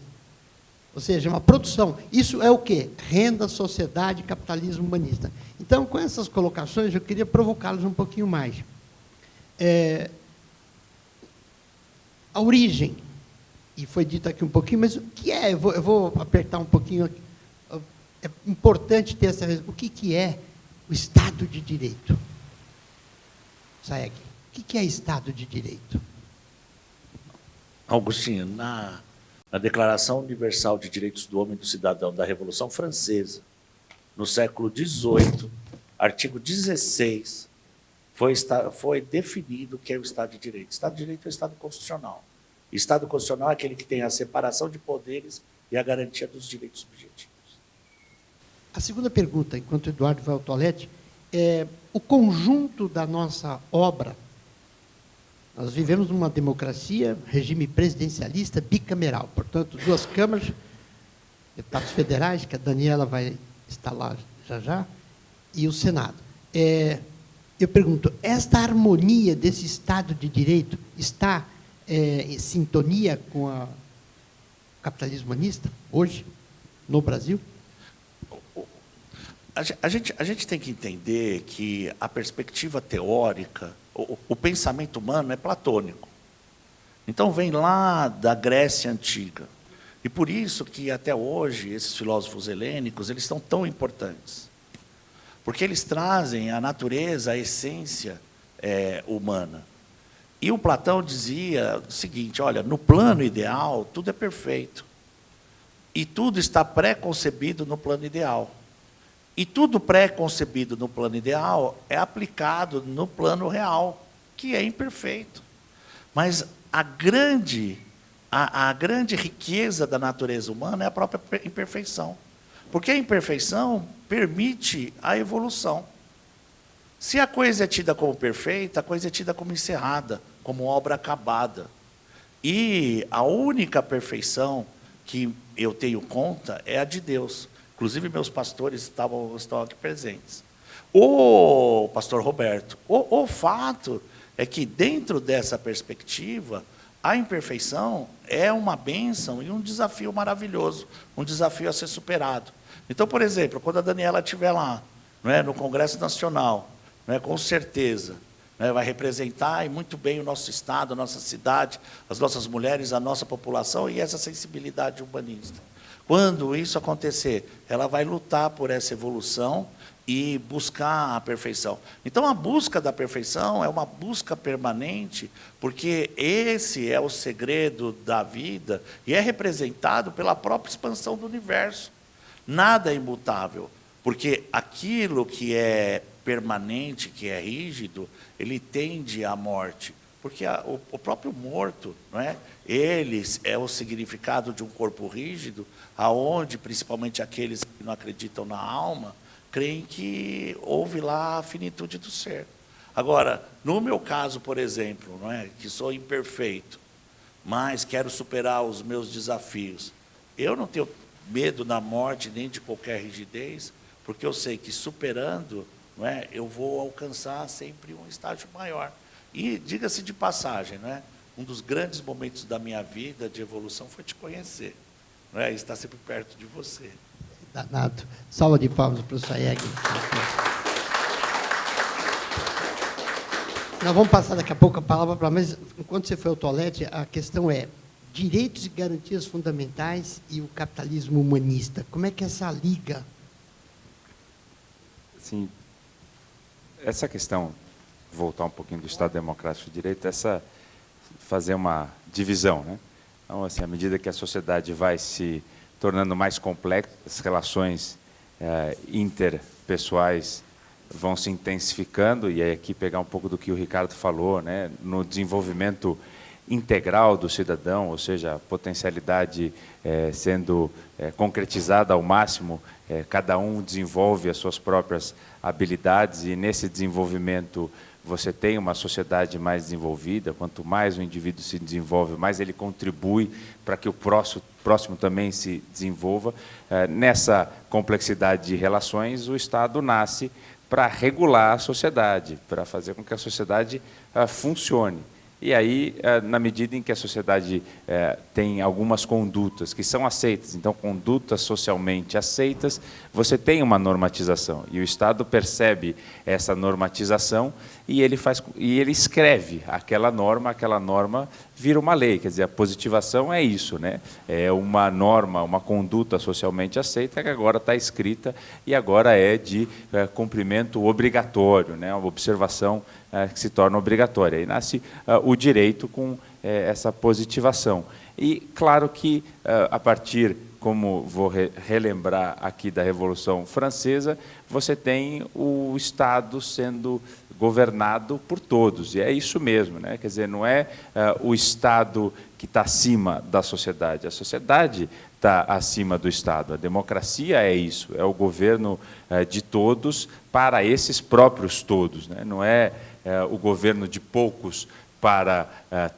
Ou seja, é uma produção. Isso é o quê? Renda, sociedade, capitalismo humanista. Então, com essas colocações, eu queria provocá-los um pouquinho mais. A origem, e foi dito aqui um pouquinho, mas o que é? Eu vou apertar um pouquinho. É importante ter essa... O que é o Estado de Direito? Saeg, O que é Estado de Direito? Augustinho, na Declaração Universal de Direitos do Homem e do Cidadão da Revolução Francesa, no século XVIII, artigo 16, foi definido o que é o Estado de Direito. Estado de Direito é o Estado constitucional. Estado constitucional é aquele que tem a separação de poderes e a garantia dos direitos subjetivos. A segunda pergunta, enquanto o Eduardo vai ao toalete, é o conjunto da nossa obra. Nós vivemos numa democracia, regime presidencialista, bicameral, portanto, 2 câmaras, deputados federais, que a Daniela vai estar lá já, e o Senado. Eu pergunto, esta harmonia desse Estado de Direito está em sintonia com o capitalismo humanista, hoje, no Brasil? A gente tem que entender que a perspectiva teórica, o pensamento humano é platônico. Então, vem lá da Grécia Antiga. E por isso que, até hoje, esses filósofos helênicos, eles estão tão importantes. Porque eles trazem a natureza, a essência humana. E o Platão dizia o seguinte, olha, no plano ideal, tudo é perfeito. E tudo está pré-concebido no plano ideal. E tudo pré-concebido no plano ideal é aplicado no plano real, que é imperfeito. Mas a grande riqueza da natureza humana é a própria imperfeição. Porque a imperfeição permite a evolução. Se a coisa é tida como perfeita, a coisa é tida como encerrada, como obra acabada. E a única perfeição que eu tenho conta é a de Deus. Inclusive, meus pastores estão aqui presentes. O pastor Roberto, o fato é que, dentro dessa perspectiva, a imperfeição é uma bênção e um desafio maravilhoso, um desafio a ser superado. Então, por exemplo, quando a Daniela estiver lá, no Congresso Nacional, com certeza, vai representar muito bem o nosso Estado, a nossa cidade, as nossas mulheres, a nossa população e essa sensibilidade humanista. Quando isso acontecer, ela vai lutar por essa evolução e buscar a perfeição. Então, a busca da perfeição é uma busca permanente, porque esse é o segredo da vida e é representado pela própria expansão do universo. Nada é imutável, porque aquilo que é permanente, que é rígido, ele tende à morte. Porque o próprio morto, ele é o significado de um corpo rígido, aonde, principalmente aqueles que não acreditam na alma, creem que houve lá a finitude do ser. Agora, no meu caso, por exemplo, que sou imperfeito, mas quero superar os meus desafios, eu não tenho medo da morte nem de qualquer rigidez, porque eu sei que superando, eu vou alcançar sempre um estágio maior. E, diga-se de passagem, um dos grandes momentos da minha vida de evolução foi te conhecer, estar sempre perto de você. Danado. Salva de palmas para o Sayegh. Nós vamos passar daqui a pouco a palavra para... Mas, enquanto você foi ao toalete, a questão é direitos e garantias fundamentais e o capitalismo humanista. Como é que essa liga? Sim, essa questão, voltar um pouquinho do Estado Democrático de Direito, fazer uma divisão, Então, assim, à medida que a sociedade vai se tornando mais complexa, as relações interpessoais vão se intensificando, e aí aqui pegar um pouco do que o Ricardo falou, no desenvolvimento integral do cidadão, ou seja, a potencialidade sendo concretizada ao máximo, cada um desenvolve as suas próprias habilidades, e nesse desenvolvimento você tem uma sociedade mais desenvolvida. Quanto mais o indivíduo se desenvolve, mais ele contribui para que o próximo também se desenvolva. Nessa complexidade de relações, o Estado nasce para regular a sociedade, para fazer com que a sociedade funcione. E aí, na medida em que a sociedade tem algumas condutas que são aceitas, então, condutas socialmente aceitas, você tem uma normatização. E o Estado percebe essa normatização e ele escreve aquela norma vira uma lei. Quer dizer, a positivação é isso, né? É uma norma, uma conduta socialmente aceita que agora está escrita e agora é de cumprimento obrigatório, né? Uma observação que se torna obrigatória. Aí nasce o direito com essa positivação. E, claro que, a partir, como vou relembrar aqui da Revolução Francesa, você tem o Estado sendo governado por todos, e é isso mesmo, né? Quer dizer, não é o Estado que está acima da sociedade, a sociedade está acima do Estado. A democracia é isso, é o governo de todos para esses próprios todos, né? Não é o governo de poucos para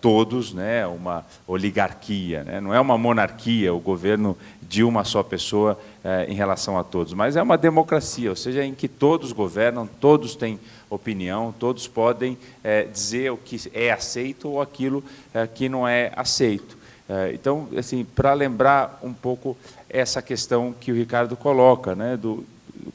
todos, né? Uma oligarquia, né? Não é uma monarquia, o governo de uma só pessoa em relação a todos, mas é uma democracia, ou seja, em que todos governam, todos têm opinião, todos podem dizer o que é aceito ou aquilo que não é aceito. Então, assim, para lembrar um pouco essa questão que o Ricardo coloca, né?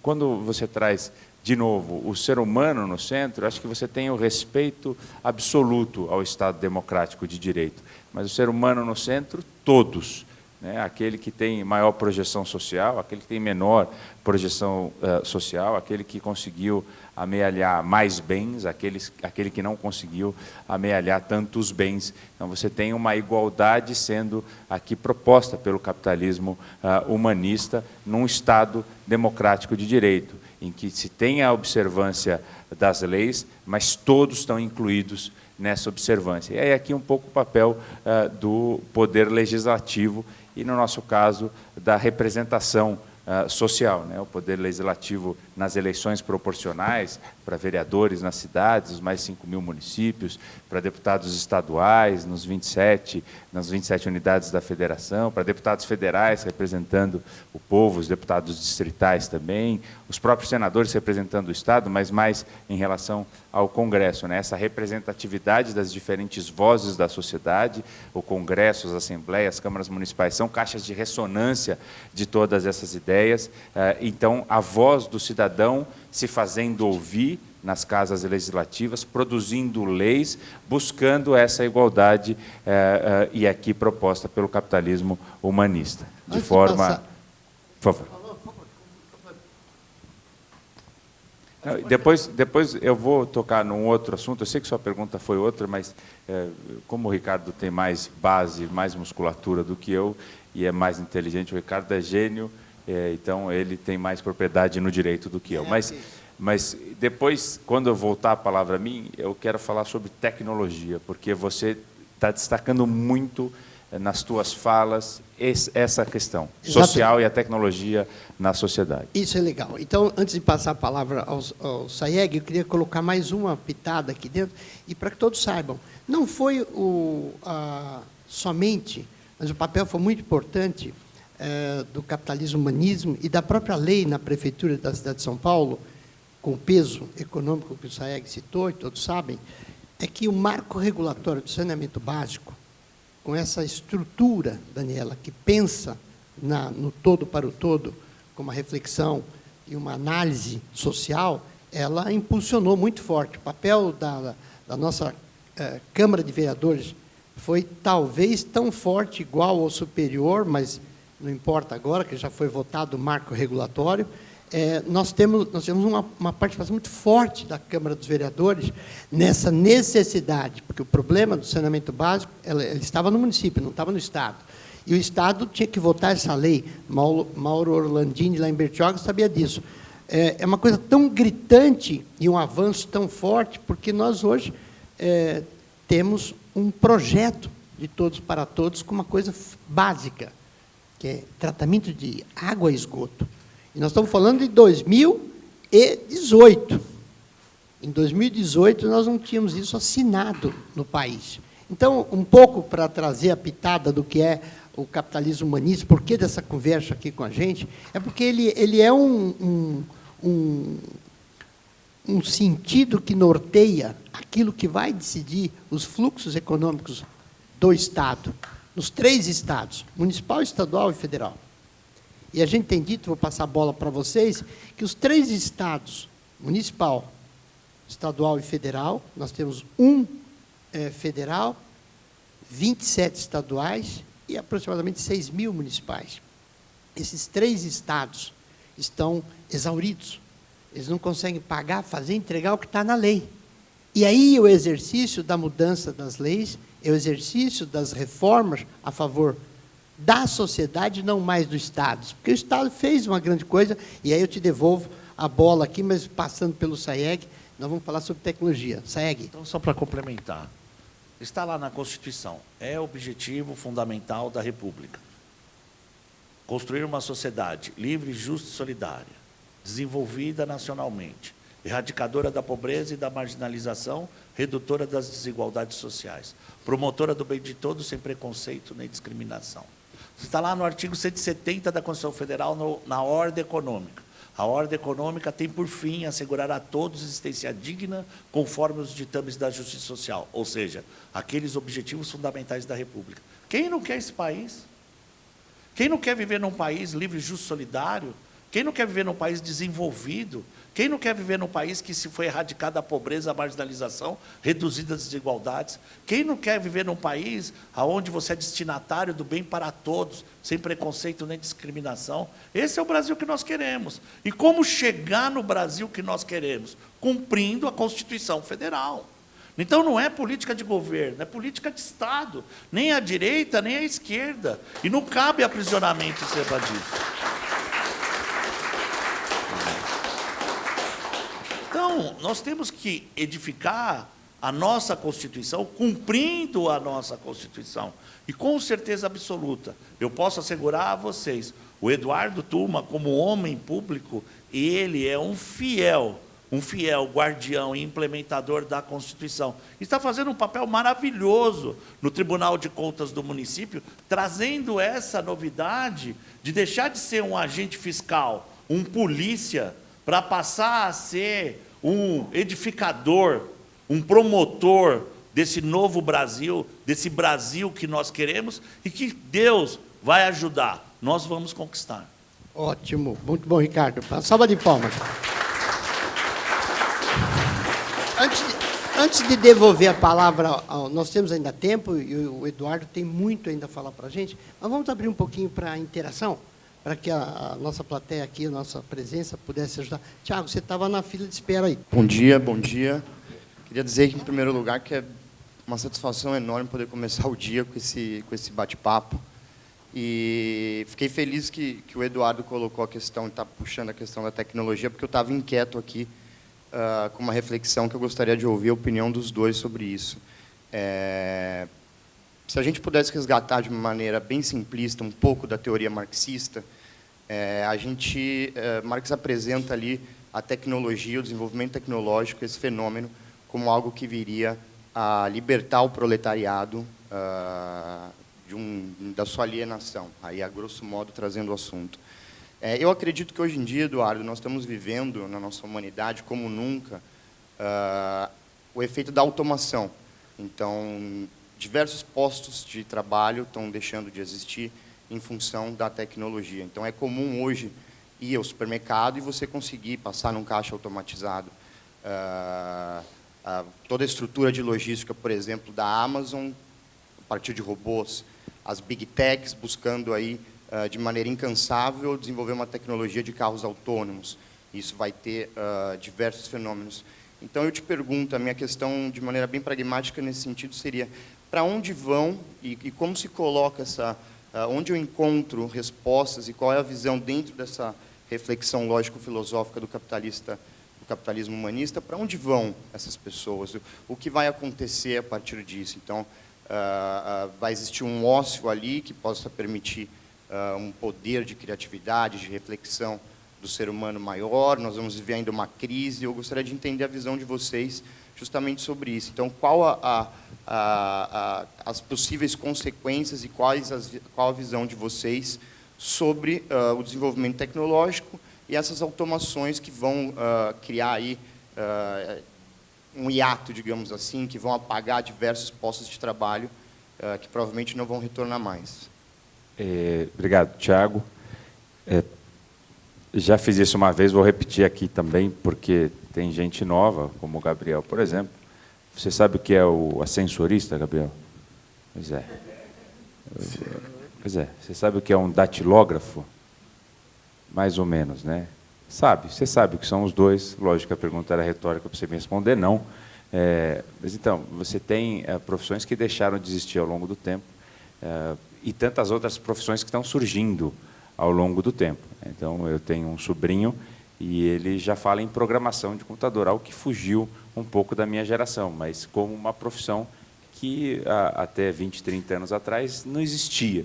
Quando você traz de novo, o ser humano no centro, acho que você tem o respeito absoluto ao Estado democrático de direito. Mas o ser humano no centro, todos, né? Aquele que tem maior projeção social, aquele que tem menor projeção social, aquele que conseguiu amealhar mais bens, aquele que não conseguiu amealhar tantos bens. Então, você tem uma igualdade sendo aqui proposta pelo capitalismo humanista num Estado democrático de direito, em que se tem a observância das leis, mas todos estão incluídos nessa observância. E aí aqui um pouco o papel do poder legislativo e, no nosso caso, da representação social, né? O poder legislativo nas eleições proporcionais para vereadores nas cidades, os mais 5.000 municípios, para deputados estaduais nas 27 unidades da federação, para deputados federais representando o povo, os deputados distritais também, os próprios senadores representando o Estado, mas mais em relação ao Congresso, né? Essa representatividade das diferentes vozes da sociedade, o Congresso, as assembleias, as câmaras municipais, são caixas de ressonância de todas essas ideias. Então, a voz do cidadão se fazendo ouvir nas casas legislativas, produzindo leis, buscando essa igualdade, e aqui proposta pelo capitalismo humanista. De forma... Por favor. Depois eu vou tocar num outro assunto. Eu sei que sua pergunta foi outra, mas como o Ricardo tem mais base, mais musculatura do que eu, e é mais inteligente, o Ricardo é gênio, então ele tem mais propriedade no direito do que eu. Mas depois, quando eu voltar a palavra a mim, eu quero falar sobre tecnologia, porque você está destacando muito nas tuas falas essa questão social e a tecnologia na sociedade. Isso é legal. Então, antes de passar a palavra ao Sayegh, eu queria colocar mais uma pitada aqui dentro, e para que todos saibam, não foi somente, mas o papel foi muito importante do capitalismo humanismo e da própria lei na prefeitura da cidade de São Paulo, com o peso econômico que o Sayegh citou, e todos sabem, é que o marco regulatório do saneamento básico, com essa estrutura, Daniela, que pensa no todo para o todo, com uma reflexão e uma análise social, ela impulsionou muito forte. O papel da nossa Câmara de Vereadores foi talvez tão forte, igual ou superior, mas não importa agora, que já foi votado o marco regulatório. Nós temos uma participação muito forte da Câmara dos Vereadores nessa necessidade, porque o problema do saneamento básico ele estava no município, não estava no Estado. E o Estado tinha que votar essa lei. Mauro Orlandini, lá em Bertioga, sabia disso. É uma coisa tão gritante e um avanço tão forte, porque nós hoje temos um projeto de todos para todos com uma coisa básica, que é tratamento de água e esgoto. E nós estamos falando de 2018. Em 2018, nós não tínhamos isso assinado no país. Então, um pouco para trazer a pitada do que é o capitalismo humanista, por que dessa conversa aqui com a gente, é porque ele é um sentido que norteia aquilo que vai decidir os fluxos econômicos do Estado, nos 3 estados, municipal, estadual e federal. E a gente tem dito, vou passar a bola para vocês, que os 3 estados, municipal, estadual e federal. Nós temos um federal, 27 estaduais e aproximadamente 6 mil municipais. Esses 3 estados estão exauridos. Eles não conseguem pagar, fazer, entregar o que está na lei. E aí o exercício da mudança das leis, é o exercício das reformas a favor da sociedade, não mais do Estado. Porque o Estado fez uma grande coisa, e aí eu te devolvo a bola aqui, mas passando pelo SAEG, nós vamos falar sobre tecnologia. SAEG. Então, só para complementar, está lá na Constituição, é o objetivo fundamental da República. Construir uma sociedade livre, justa e solidária, desenvolvida nacionalmente, erradicadora da pobreza e da marginalização, redutora das desigualdades sociais, promotora do bem de todos sem preconceito nem discriminação. Está lá no artigo 170 da Constituição Federal, na ordem econômica. A ordem econômica tem por fim assegurar a todos existência digna conforme os ditames da justiça social, ou seja, aqueles objetivos fundamentais da República. Quem não quer esse país? Quem não quer viver num país livre, justo e solidário? Quem não quer viver num país desenvolvido? Quem não quer viver num país que se foi erradicada a pobreza, a marginalização, reduzida as desigualdades? Quem não quer viver num país onde você é destinatário do bem para todos, sem preconceito nem discriminação? Esse é o Brasil que nós queremos. E como chegar no Brasil que nós queremos? Cumprindo a Constituição Federal. Então não é política de governo, é política de Estado. Nem a direita, nem a esquerda. E não cabe aprisionamento em cima disso. Então, nós temos que edificar a nossa Constituição, cumprindo a nossa Constituição. E com certeza absoluta, eu posso assegurar a vocês, o Eduardo Tuma, como homem público, ele é um fiel guardião e implementador da Constituição. Está fazendo um papel maravilhoso no Tribunal de Contas do município, trazendo essa novidade de deixar de ser um agente fiscal, um polícia, para passar a ser um edificador, um promotor desse novo Brasil, desse Brasil que nós queremos e que Deus vai ajudar. Nós vamos conquistar. Ótimo, muito bom, Ricardo. Salva de palmas. Antes de devolver a palavra, nós temos ainda tempo, e o Eduardo tem muito ainda a falar para a gente, mas vamos abrir um pouquinho para a interação, para que a nossa plateia aqui, a nossa presença, pudesse ajudar. Tiago, você estava na fila de espera aí. Bom dia, bom dia. Queria dizer, em primeiro lugar, que é uma satisfação enorme poder começar o dia com esse bate-papo. E fiquei feliz que o Eduardo colocou a questão, está puxando a questão da tecnologia, porque eu estava inquieto aqui com uma reflexão que eu gostaria de ouvir a opinião dos dois sobre isso. Se a gente pudesse resgatar de uma maneira bem simplista um pouco da teoria marxista, Marx apresenta ali a tecnologia, o desenvolvimento tecnológico, esse fenômeno, como algo que viria a libertar o proletariado da sua alienação, aí a grosso modo trazendo o assunto. Eu acredito que hoje em dia, Eduardo, nós estamos vivendo na nossa humanidade, como nunca, o efeito da automação. Então, diversos postos de trabalho estão deixando de existir em função da tecnologia. Então, é comum hoje ir ao supermercado e você conseguir passar num caixa automatizado. Toda a estrutura de logística, por exemplo, da Amazon, a partir de robôs, as Big Techs buscando aí, de maneira incansável, desenvolver uma tecnologia de carros autônomos. Isso vai ter diversos fenômenos. Então, eu te pergunto, a minha questão, de maneira bem pragmática nesse sentido, seria: para onde vão e como se coloca onde eu encontro respostas e qual é a visão dentro dessa reflexão lógico-filosófica do capitalismo humanista, para onde vão essas pessoas? O que vai acontecer a partir disso? Então, vai existir um ócio ali que possa permitir um poder de criatividade, de reflexão do ser humano maior? Nós vamos viver ainda uma crise. Eu gostaria de entender a visão de vocês justamente sobre isso. Então, qual as possíveis consequências e qual a visão de vocês sobre o desenvolvimento tecnológico e essas automações que vão criar aí um hiato, digamos assim, que vão apagar diversos postos de trabalho que provavelmente não vão retornar mais. Obrigado, Tiago. já fiz isso uma vez, vou repetir aqui também, porque tem gente nova, como o Gabriel, por exemplo. Você sabe o que é o ascensorista, Gabriel? Pois é. Pois é. Você sabe o que é um datilógrafo? Mais ou menos, né? Sabe, você sabe o que são os dois. Lógico que a pergunta era retórica para você me responder, não. Mas então, você tem profissões que deixaram de existir ao longo do tempo e tantas outras profissões que estão surgindo ao longo do tempo. Então, eu tenho um sobrinho e ele já fala em programação de computador, algo que fugiu um pouco da minha geração, mas como uma profissão que até 20, 30 anos atrás não existia.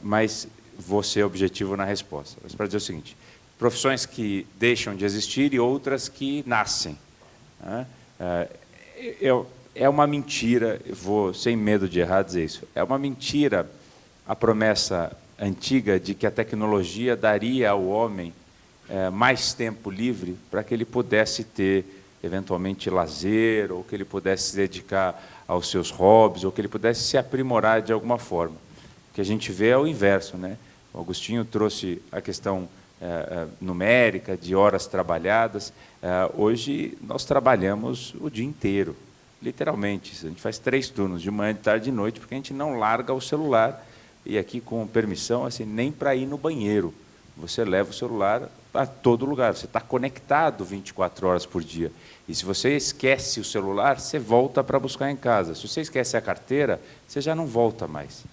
Mas vou ser objetivo na resposta. Mas para dizer o seguinte, profissões que deixam de existir e outras que nascem. É uma mentira, vou sem medo de errar dizer isso, é uma mentira a promessa antiga de que a tecnologia daria ao homem mais tempo livre para que ele pudesse ter, eventualmente, lazer, ou que ele pudesse se dedicar aos seus hobbies, ou que ele pudesse se aprimorar de alguma forma. O que a gente vê é o inverso, né? O Agostinho trouxe a questão numérica, de horas trabalhadas. Hoje, nós trabalhamos o dia inteiro, literalmente. A gente faz 3 turnos, de manhã, de tarde e de noite, porque a gente não larga o celular. E aqui, com permissão, assim, nem para ir no banheiro. Você leva o celular a todo lugar. Você está conectado 24 horas por dia. E se você esquece o celular, você volta para buscar em casa. Se você esquece a carteira, você já não volta mais.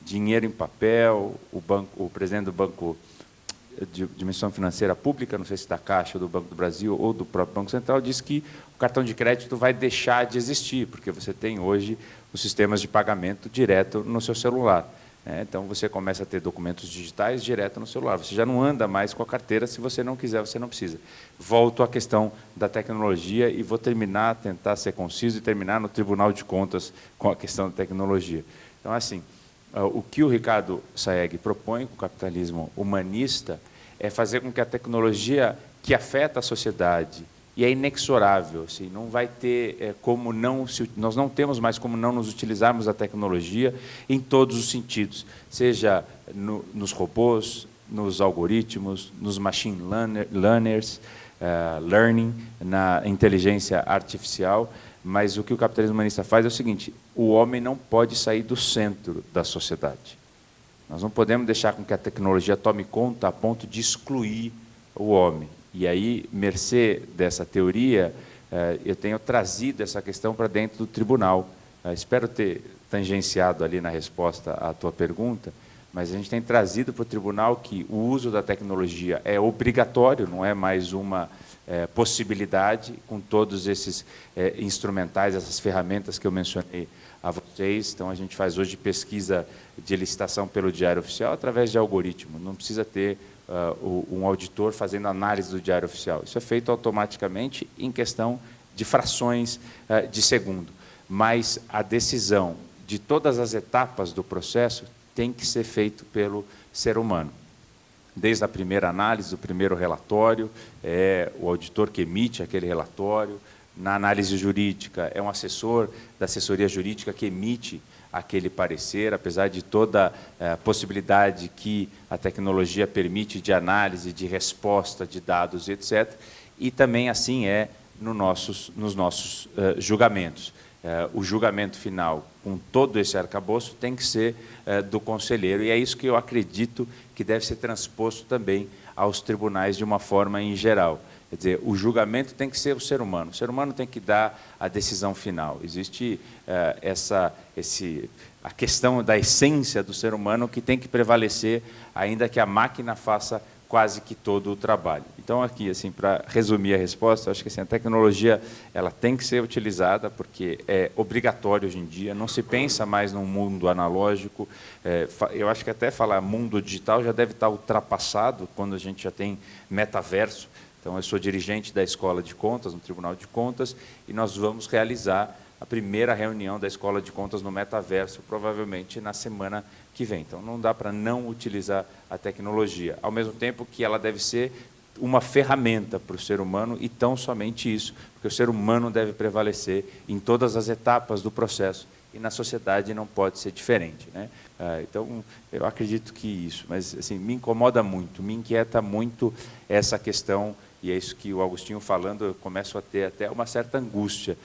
Dinheiro em papel, o presidente do Banco de Dimensão Financeira Pública, não sei se da Caixa, ou do Banco do Brasil, ou do próprio Banco Central, disse que o cartão de crédito vai deixar de existir, porque você tem hoje os sistemas de pagamento direto no seu celular. Então, você começa a ter documentos digitais direto no celular. Você já não anda mais com a carteira, se você não quiser, você não precisa. Volto à questão da tecnologia e vou tentar ser conciso e terminar no Tribunal de Contas com a questão da tecnologia. Então, assim, o que o Ricardo Sayegh propõe com o capitalismo humanista é fazer com que a tecnologia que afeta a sociedade e é inexorável, assim, não vai ter como não nós não temos mais como não nos utilizarmos da tecnologia em todos os sentidos, seja nos robôs, nos algoritmos, nos machine learners, learning, na inteligência artificial. Mas o que o capitalismo humanista faz é o seguinte: o homem não pode sair do centro da sociedade. Nós não podemos deixar com que a tecnologia tome conta a ponto de excluir o homem. E aí, mercê dessa teoria, eu tenho trazido essa questão para dentro do tribunal. Espero ter tangenciado ali na resposta à tua pergunta, mas a gente tem trazido para o tribunal que o uso da tecnologia é obrigatório, não é mais uma possibilidade, com todos esses instrumentais, essas ferramentas que eu mencionei a vocês. Então, a gente faz hoje pesquisa de licitação pelo Diário Oficial através de algoritmo. Não precisa ter um auditor fazendo análise do Diário Oficial. Isso é feito automaticamente em questão de frações de segundo. Mas a decisão de todas as etapas do processo tem que ser feito pelo ser humano. Desde a primeira análise, do primeiro relatório, é o auditor que emite aquele relatório. Na análise jurídica, é um assessor da assessoria jurídica que emite aquele parecer, apesar de toda a possibilidade que a tecnologia permite de análise, de resposta de dados, etc. E também assim é nos nossos julgamentos. O julgamento final, com todo esse arcabouço, tem que ser do conselheiro, e é isso que eu acredito que deve ser transposto também aos tribunais de uma forma em geral. Quer dizer, o julgamento tem que ser o ser humano tem que dar a decisão final. Existe a questão da essência do ser humano que tem que prevalecer, ainda que a máquina faça quase que todo o trabalho. Então, aqui, assim, para resumir a resposta, eu acho que assim, a tecnologia ela tem que ser utilizada porque é obrigatório hoje em dia, não se pensa mais num mundo analógico. Eu acho que até falar mundo digital já deve estar ultrapassado quando a gente já tem metaverso. Então, eu sou dirigente da Escola de Contas, no Tribunal de Contas, e nós vamos realizar a primeira reunião da Escola de Contas no metaverso, provavelmente na semana que vem. Então, não dá para não utilizar a tecnologia, ao mesmo tempo que ela deve ser uma ferramenta para o ser humano, e tão somente isso, porque o ser humano deve prevalecer em todas as etapas do processo, e na sociedade não pode ser diferente, né? Então, eu acredito que isso, mas assim, me incomoda muito, me inquieta muito essa questão, e é isso que o Agostinho falando, eu começo a ter até uma certa angústia.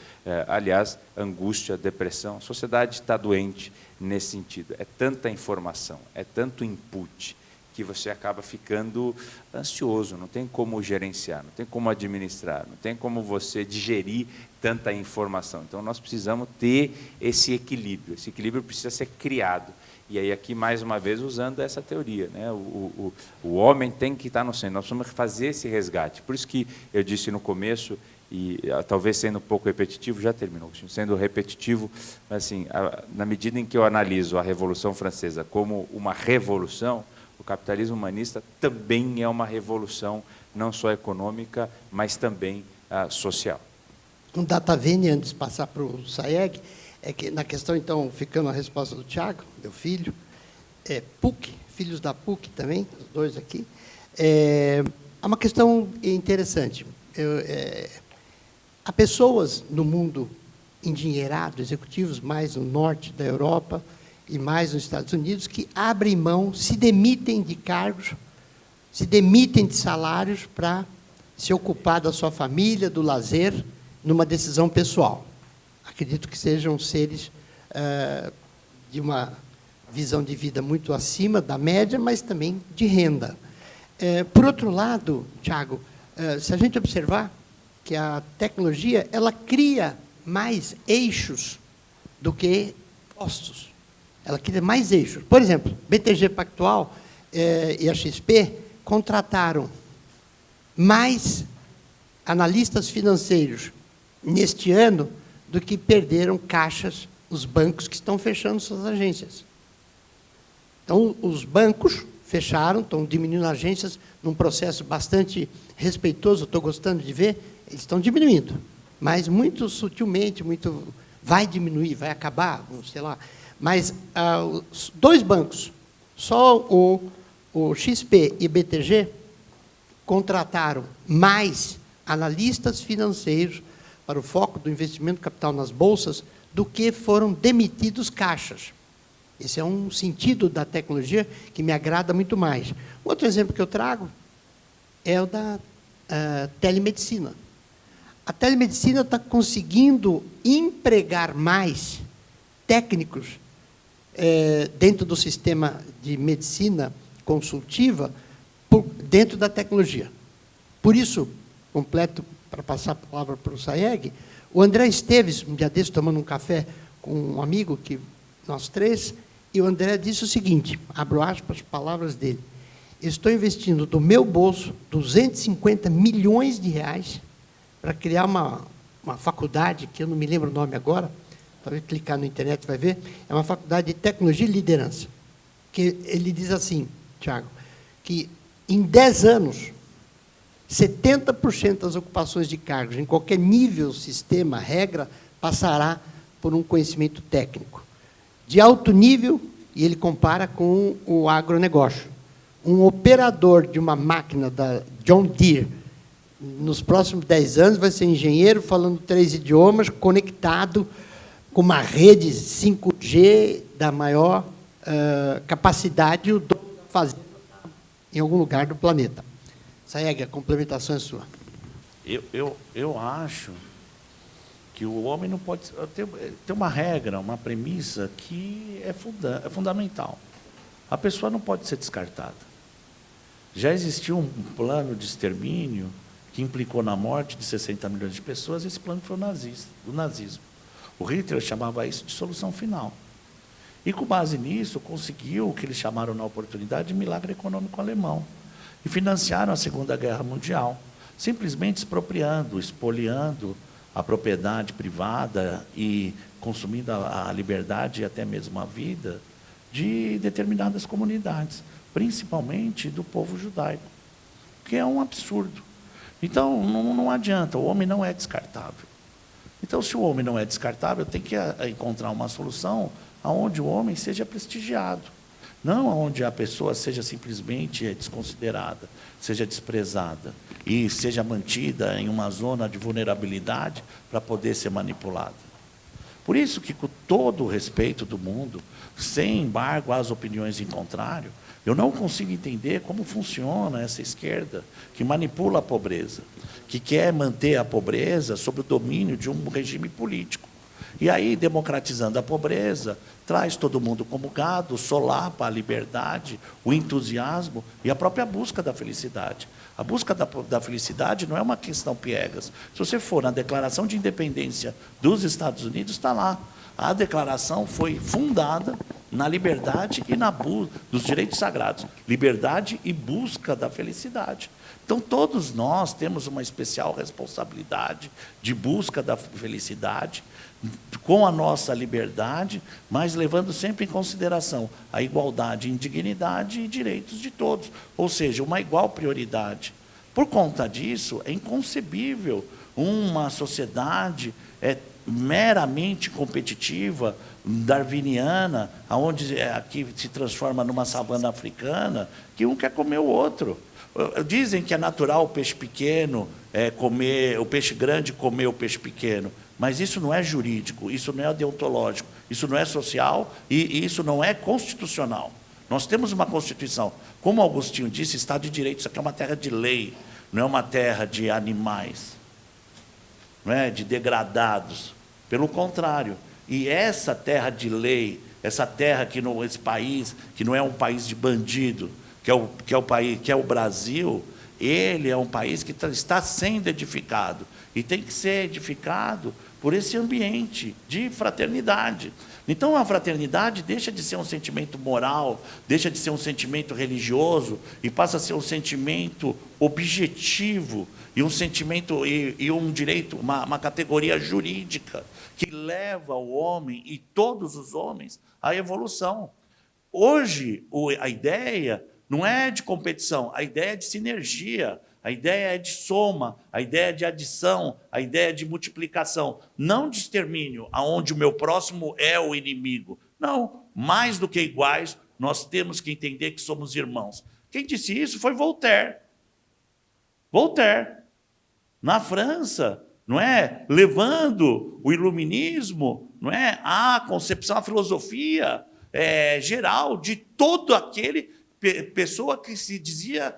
Aliás, angústia, depressão, a sociedade está doente nesse sentido. É tanta informação, é tanto input, que você acaba ficando ansioso, não tem como gerenciar, não tem como administrar, não tem como você digerir tanta informação. Então, nós precisamos ter esse equilíbrio precisa ser criado. E aí, aqui, mais uma vez, usando essa teoria, né? O homem tem que estar no centro, nós precisamos fazer esse resgate. Por isso que eu disse no começo, e talvez sendo um pouco repetitivo, já terminou, sendo repetitivo, mas assim, na medida em que eu analiso a Revolução Francesa como uma revolução, o capitalismo humanista também é uma revolução, não só econômica, mas também social. Um data vênia, antes de passar para o Sayegh, é que na questão, então, ficando a resposta do Tiago, meu filho, PUC, filhos da PUC também, os dois aqui, é uma questão interessante. Há pessoas no mundo endinheirado, executivos mais no norte da Europa e mais nos Estados Unidos, que abrem mão, se demitem de cargos, se demitem de salários para se ocupar da sua família, do lazer, numa decisão pessoal. Acredito que sejam seres de uma visão de vida muito acima da média, mas também de renda. Por outro lado, Tiago, se a gente observar que a tecnologia ela cria mais eixos do que postos. Ela cria mais eixos. Por exemplo, BTG Pactual e a XP contrataram mais analistas financeiros neste ano do que perderam caixas os bancos que estão fechando suas agências. Então, os bancos fecharam, estão diminuindo agências num processo bastante respeitoso, estou gostando de ver, eles estão diminuindo, mas muito sutilmente, vai diminuir, vai acabar, sei lá. Mas os dois bancos, só o XP e BTG, contrataram mais analistas financeiros para o foco do investimento capital nas bolsas do que foram demitidos caixas. Esse é um sentido da tecnologia que me agrada muito mais. Outro exemplo que eu trago é o da telemedicina. A telemedicina está conseguindo empregar mais técnicos dentro do sistema de medicina consultiva, dentro da tecnologia. Por isso, completo, para passar a palavra para o Sayegh, o André Esteves, um dia desse, tomando um café com um amigo, que nós três, e o André disse o seguinte, abro aspas, palavras dele, estou investindo do meu bolso 250 milhões de reais para criar uma faculdade, que eu não me lembro o nome agora, talvez clicar na internet vai ver, é uma faculdade de tecnologia e liderança. Que ele diz assim, Tiago, que em 10 anos, 70% das ocupações de cargos, em qualquer nível, sistema, regra, passará por um conhecimento técnico. De alto nível, e ele compara com o agronegócio. Um operador de uma máquina da John Deere, nos próximos 10 anos, vai ser engenheiro falando 3 idiomas, conectado com uma rede 5G da maior capacidade, o dono da fazenda em algum lugar do planeta. Sayegh, a complementação é sua. Eu acho que o homem não pode ter uma regra, uma premissa que é fundamental. A pessoa não pode ser descartada. Já existiu um plano de extermínio que implicou na morte de 60 milhões de pessoas, esse plano foi o nazismo. O Hitler chamava isso de solução final. E, com base nisso, conseguiu o que eles chamaram na oportunidade de milagre econômico alemão. E financiaram a Segunda Guerra Mundial, simplesmente expropriando, expoliando a propriedade privada e consumindo a liberdade e até mesmo a vida de determinadas comunidades, principalmente do povo judaico, que é um absurdo. Então, não adianta, o homem não é descartável. Então, se o homem não é descartável, tem que encontrar uma solução onde o homem seja prestigiado, não onde a pessoa seja simplesmente desconsiderada, seja desprezada e seja mantida em uma zona de vulnerabilidade para poder ser manipulada. Por isso que, com todo o respeito do mundo, sem embargo às opiniões em contrário, eu não consigo entender como funciona essa esquerda que manipula a pobreza, que quer manter a pobreza sob o domínio de um regime político. E aí, democratizando a pobreza, traz todo mundo como gado, solapa a liberdade, o entusiasmo e a própria busca da felicidade. A busca da felicidade não é uma questão piegas. Se você for na Declaração de Independência dos Estados Unidos, está lá. A declaração foi fundada na liberdade e dos direitos sagrados. Liberdade e busca da felicidade. Então, todos nós temos uma especial responsabilidade de busca da felicidade, com a nossa liberdade, mas levando sempre em consideração a igualdade, indignidade e direitos de todos, ou seja, uma igual prioridade. Por conta disso, é inconcebível uma sociedade meramente competitiva, darwiniana, onde aqui se transforma numa savana africana, que um quer comer o outro. Dizem que é natural o peixe pequeno comer, o peixe grande comer o peixe pequeno, mas isso não é jurídico, isso não é deontológico, isso não é social e isso não é constitucional. Nós temos uma Constituição. Como Agostinho disse, Estado de Direito, isso aqui é uma terra de lei, não é uma terra de animais, não é de degradados. Pelo contrário. E essa terra de lei, essa terra esse país, que não é um país de bandido, que é o Brasil, ele é um país que está sendo edificado. E tem que ser edificado por esse ambiente de fraternidade. Então, a fraternidade deixa de ser um sentimento moral, deixa de ser um sentimento religioso e passa a ser um sentimento objetivo e um sentimento e um direito, uma categoria jurídica que leva o homem e todos os homens à evolução. Hoje, a ideia não é de competição, a ideia é de sinergia. A ideia é de soma, a ideia é de adição, a ideia é de multiplicação, não de extermínio, aonde o meu próximo é o inimigo. Não, mais do que iguais, nós temos que entender que somos irmãos. Quem disse isso foi Voltaire. Voltaire, na França, não é? Levando o iluminismo, não é? A concepção, a filosofia geral de todo aquele pessoa que se dizia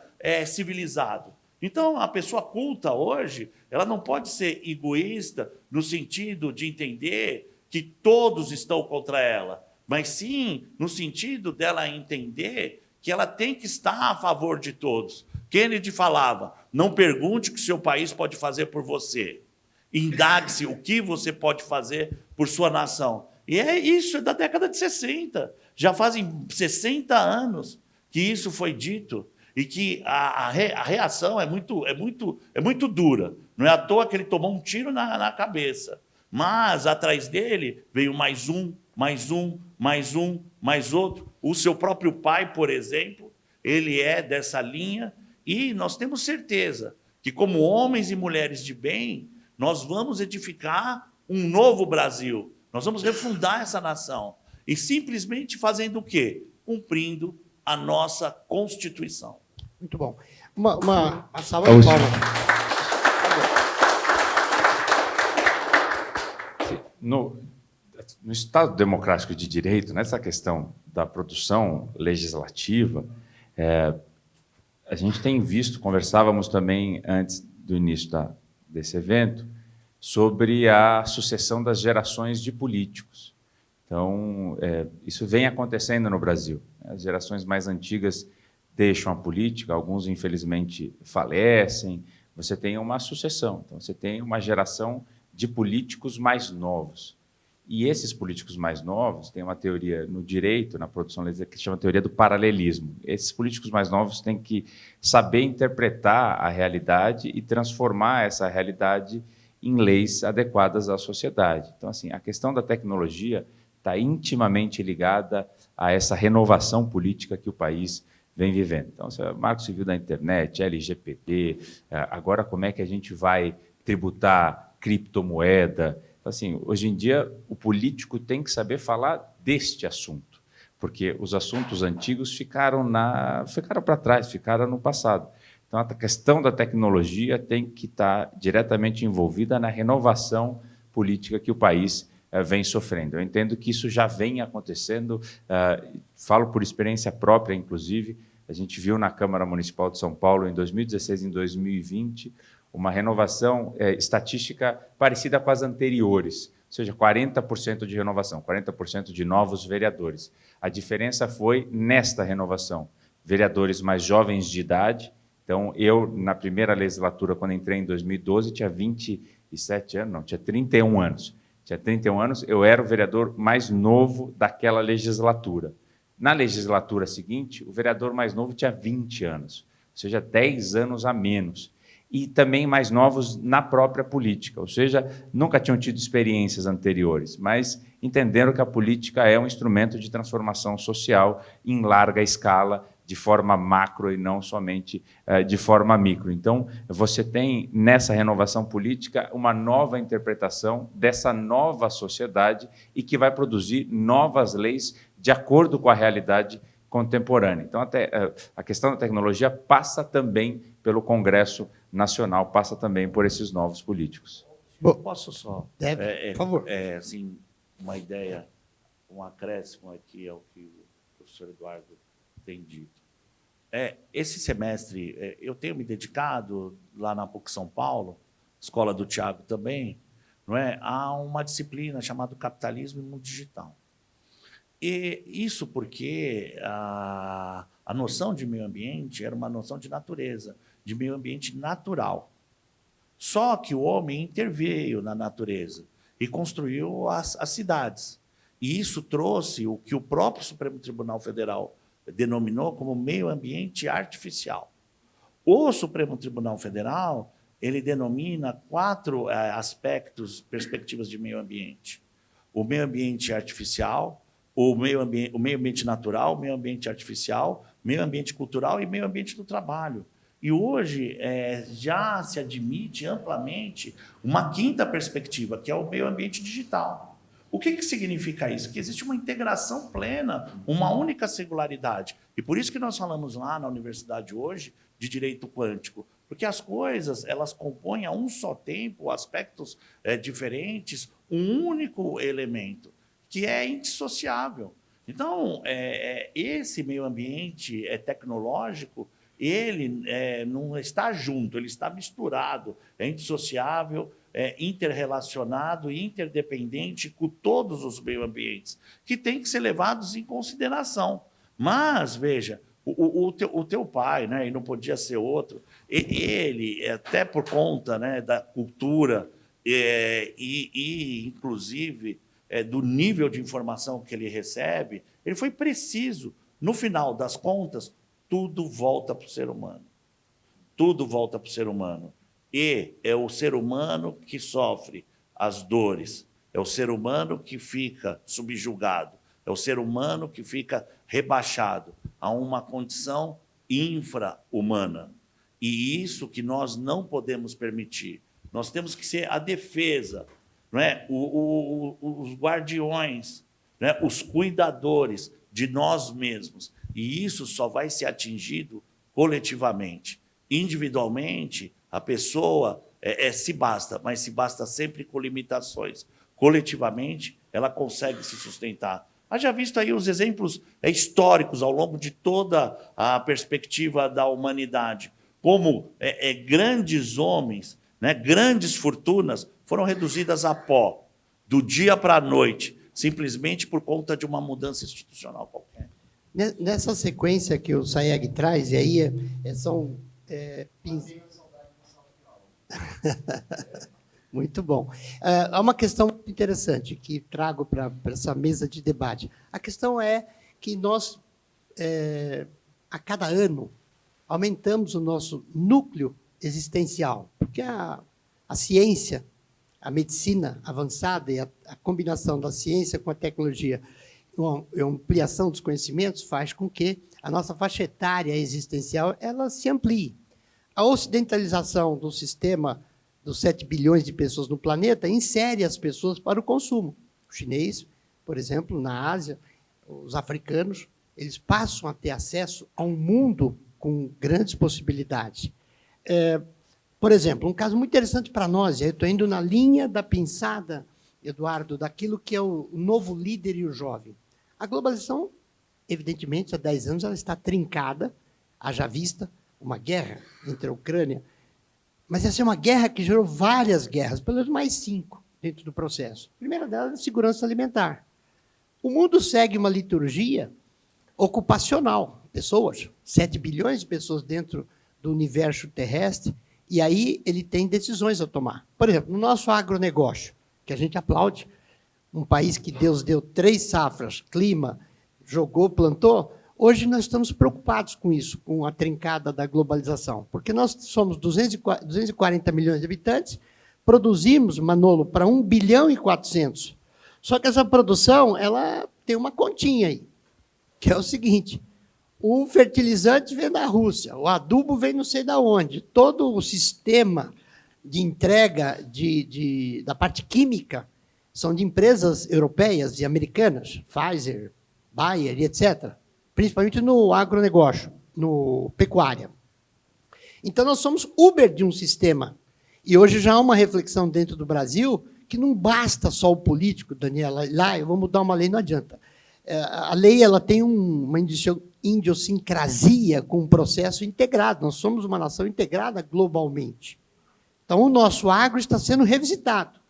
civilizado. Então, a pessoa culta hoje, ela não pode ser egoísta no sentido de entender que todos estão contra ela, mas sim no sentido dela entender que ela tem que estar a favor de todos. Kennedy falava, não pergunte o que seu país pode fazer por você, indague-se o que você pode fazer por sua nação. E isso é da década de 60, já fazem 60 anos que isso foi dito, e que a reação é muito dura. Não é à toa que ele tomou um tiro na cabeça. Mas, atrás dele, veio mais um, mais um, mais um, mais outro. O seu próprio pai, por exemplo, ele é dessa linha. E nós temos certeza que, como homens e mulheres de bem, nós vamos edificar um novo Brasil. Nós vamos refundar essa nação. E simplesmente fazendo o quê? Cumprindo a nossa Constituição. Muito bom. Uma salva de palmas. No Estado Democrático de Direito, nessa questão da produção legislativa, a gente tem visto, conversávamos também antes do início desse evento, sobre a sucessão das gerações de políticos. Então, isso vem acontecendo no Brasil. As gerações mais antigas deixam a política, alguns, infelizmente, falecem. Você tem uma sucessão, então você tem uma geração de políticos mais novos. E esses políticos mais novos têm uma teoria no direito, na produção legislativa, que se chama teoria do paralelismo. Esses políticos mais novos têm que saber interpretar a realidade e transformar essa realidade em leis adequadas à sociedade. Então, assim, a questão da tecnologia está intimamente ligada a essa renovação política que o país vem vivendo. Então, Marco Civil da Internet, LGPD, agora como é que a gente vai tributar criptomoeda. Então, assim, hoje em dia, o político tem que saber falar deste assunto, porque os assuntos antigos ficaram para trás, ficaram no passado. Então, a questão da tecnologia tem que estar diretamente envolvida na renovação política que o país vem sofrendo. Eu entendo que isso já vem acontecendo, falo por experiência própria, inclusive. A gente viu na Câmara Municipal de São Paulo, em 2016 e em 2020, uma renovação estatística parecida com as anteriores, ou seja, 40% de renovação, 40% de novos vereadores. A diferença foi nesta renovação. Vereadores mais jovens de idade. Então, eu, na primeira legislatura, quando entrei em 2012, tinha 27 anos, não, tinha 31 anos. Tinha 31 anos, eu era o vereador mais novo daquela legislatura. Na legislatura seguinte, o vereador mais novo tinha 20 anos, ou seja, 10 anos a menos. E também mais novos na própria política, ou seja, nunca tinham tido experiências anteriores, mas entenderam que a política é um instrumento de transformação social em larga escala, de forma macro e não somente de forma micro. Então, você tem, nessa renovação política, uma nova interpretação dessa nova sociedade e que vai produzir novas leis de acordo com a realidade contemporânea. Então, até a questão da tecnologia passa também pelo Congresso Nacional, passa também por esses novos políticos. Eu posso só... Deve, por favor. Assim, uma ideia, um acréscimo aqui ao que o professor Eduardo tem dito. Esse semestre, eu tenho me dedicado, lá na PUC São Paulo, escola do Tiago também, não é, a uma disciplina chamada Capitalismo e Mundo Digital. E isso porque a noção de meio ambiente era uma noção de natureza, de meio ambiente natural. Só que o homem interveio na natureza e construiu as cidades. E isso trouxe o que o próprio Supremo Tribunal Federal denominou como meio ambiente artificial. O Supremo Tribunal Federal, ele denomina 4 aspectos, perspectivas de meio ambiente. O meio ambiente artificial, o meio ambiente natural, o meio ambiente artificial, meio ambiente cultural e meio ambiente do trabalho. E hoje já se admite amplamente uma 5ª perspectiva, que é o meio ambiente digital. O que significa isso? Que existe uma integração plena, uma única singularidade. E por isso que nós falamos lá na universidade hoje de direito quântico, porque as coisas elas compõem a um só tempo aspectos diferentes, um único elemento, que é indissociável. Então, esse meio ambiente tecnológico, ele não está junto, ele está misturado, é indissociável, interrelacionado e interdependente com todos os meio ambientes, que têm que ser levados em consideração. Mas, veja, o teu pai, né, e não podia ser outro, ele, até por conta, né, da cultura e inclusive, do nível de informação que ele recebe, ele foi preciso. No final das contas, tudo volta para o ser humano. Tudo volta para o ser humano. E é o ser humano que sofre as dores, é o ser humano que fica subjugado, é o ser humano que fica rebaixado a uma condição infra-humana. E isso que nós não podemos permitir. Nós temos que ser a defesa, não é? Os guardiões, né? Os cuidadores de nós mesmos. E isso só vai ser atingido coletivamente. Individualmente, a pessoa se basta, mas se basta sempre com limitações. Coletivamente, ela consegue se sustentar. Haja visto aí os exemplos históricos ao longo de toda a perspectiva da humanidade, como grandes homens, né, grandes fortunas foram reduzidas a pó, do dia para a noite, simplesmente por conta de uma mudança institucional qualquer. Nessa sequência que o Sayegh traz, e aí são... Muito bom. Há uma questão muito interessante que trago para essa mesa de debate. A questão é que nós, a cada ano, aumentamos o nosso núcleo existencial, porque a ciência, a medicina avançada e a combinação da ciência com a tecnologia, a ampliação dos conhecimentos faz com que a nossa faixa etária existencial ela se amplie. A ocidentalização do sistema dos 7 bilhões de pessoas no planeta insere as pessoas para o consumo. O chinês, por exemplo, na Ásia, os africanos, eles passam a ter acesso a um mundo com grandes possibilidades. Por exemplo, um caso muito interessante para nós, eu estou indo na linha da pensada Eduardo, daquilo que é o novo líder e o jovem. A globalização, evidentemente, há 10 anos ela está trincada, haja vista uma guerra entre a Ucrânia, mas essa é uma guerra que gerou várias guerras, pelo menos mais 5 dentro do processo. A primeira delas é a segurança alimentar. O mundo segue uma liturgia ocupacional, pessoas, 7 bilhões de pessoas dentro do universo terrestre, e aí ele tem decisões a tomar. Por exemplo, no nosso agronegócio, que a gente aplaude, um país que Deus deu 3 safras, clima, jogou, plantou, hoje nós estamos preocupados com isso, com a trincada da globalização, porque nós somos 240 milhões de habitantes, produzimos, Manolo, para 1 bilhão e 400. Só que essa produção, ela tem uma continha aí, que é o seguinte: o fertilizante vem da Rússia, o adubo vem não sei de onde, todo o sistema de entrega da parte química são de empresas europeias e americanas, Pfizer, Bayer e etc., principalmente no agronegócio, no pecuária. Então, nós somos Uber de um sistema. E hoje já há uma reflexão dentro do Brasil que não basta só o político, Daniela, lá eu vou mudar uma lei, não adianta. A lei ela tem uma idiosincrasia com um processo integrado. Nós somos uma nação integrada globalmente. Então, o nosso agro está sendo revisitado,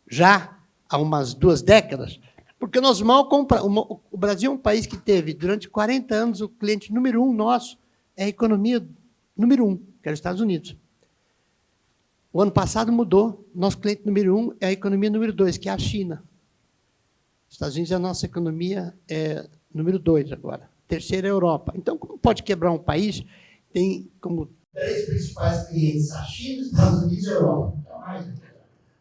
já há umas 2 décadas, porque nós mal compramos. O Brasil é um país que teve, durante 40 anos, o cliente número 1 nosso é a economia número 1, que era os Estados Unidos. O ano passado mudou, nosso cliente número 1 é a economia número 2, que é a China. Os Estados Unidos é a nossa economia número 2 agora. Terceira é a Europa. Então, como pode quebrar um país? Tem como 3 principais clientes, a China, os Estados Unidos e a Europa. Então, mais. O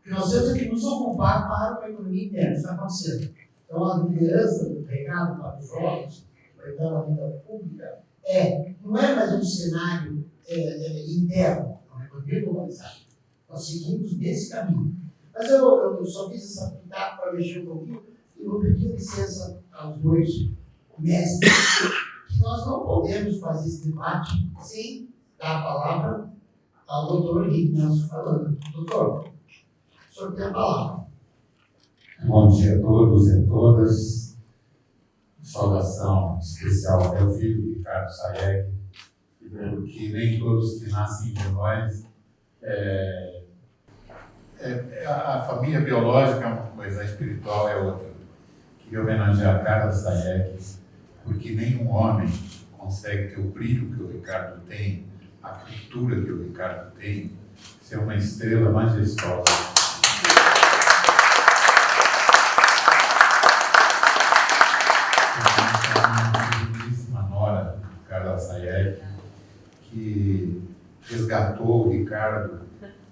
que nós temos é que nos ocupar para a economia interna. Isso está acontecendo. Então, a liderança do recado para os jovens, para entrar na vida pública, não é mais um cenário interno, é uma economia globalizada. Nós seguimos nesse caminho. Mas eu só fiz essa pitada para mexer um pouquinho e vou pedir licença aos 2 mestres, que nós não podemos fazer esse debate sem dar a palavra ao doutor Henrique Nelson falando. Doutor, o senhor tem a palavra. Bom dia a todos e a todas. Saudação especial ao meu filho, Ricardo Sayegh, porque nem todos que nascem de nós. A família biológica é uma coisa, a espiritual é outra. Queria homenagear a Carla Sayegh, porque nenhum homem consegue ter o brilho que o Ricardo tem, a cultura que o Ricardo tem, ser uma estrela majestosa. Uma nora, Carla Sayegh, que resgatou o Ricardo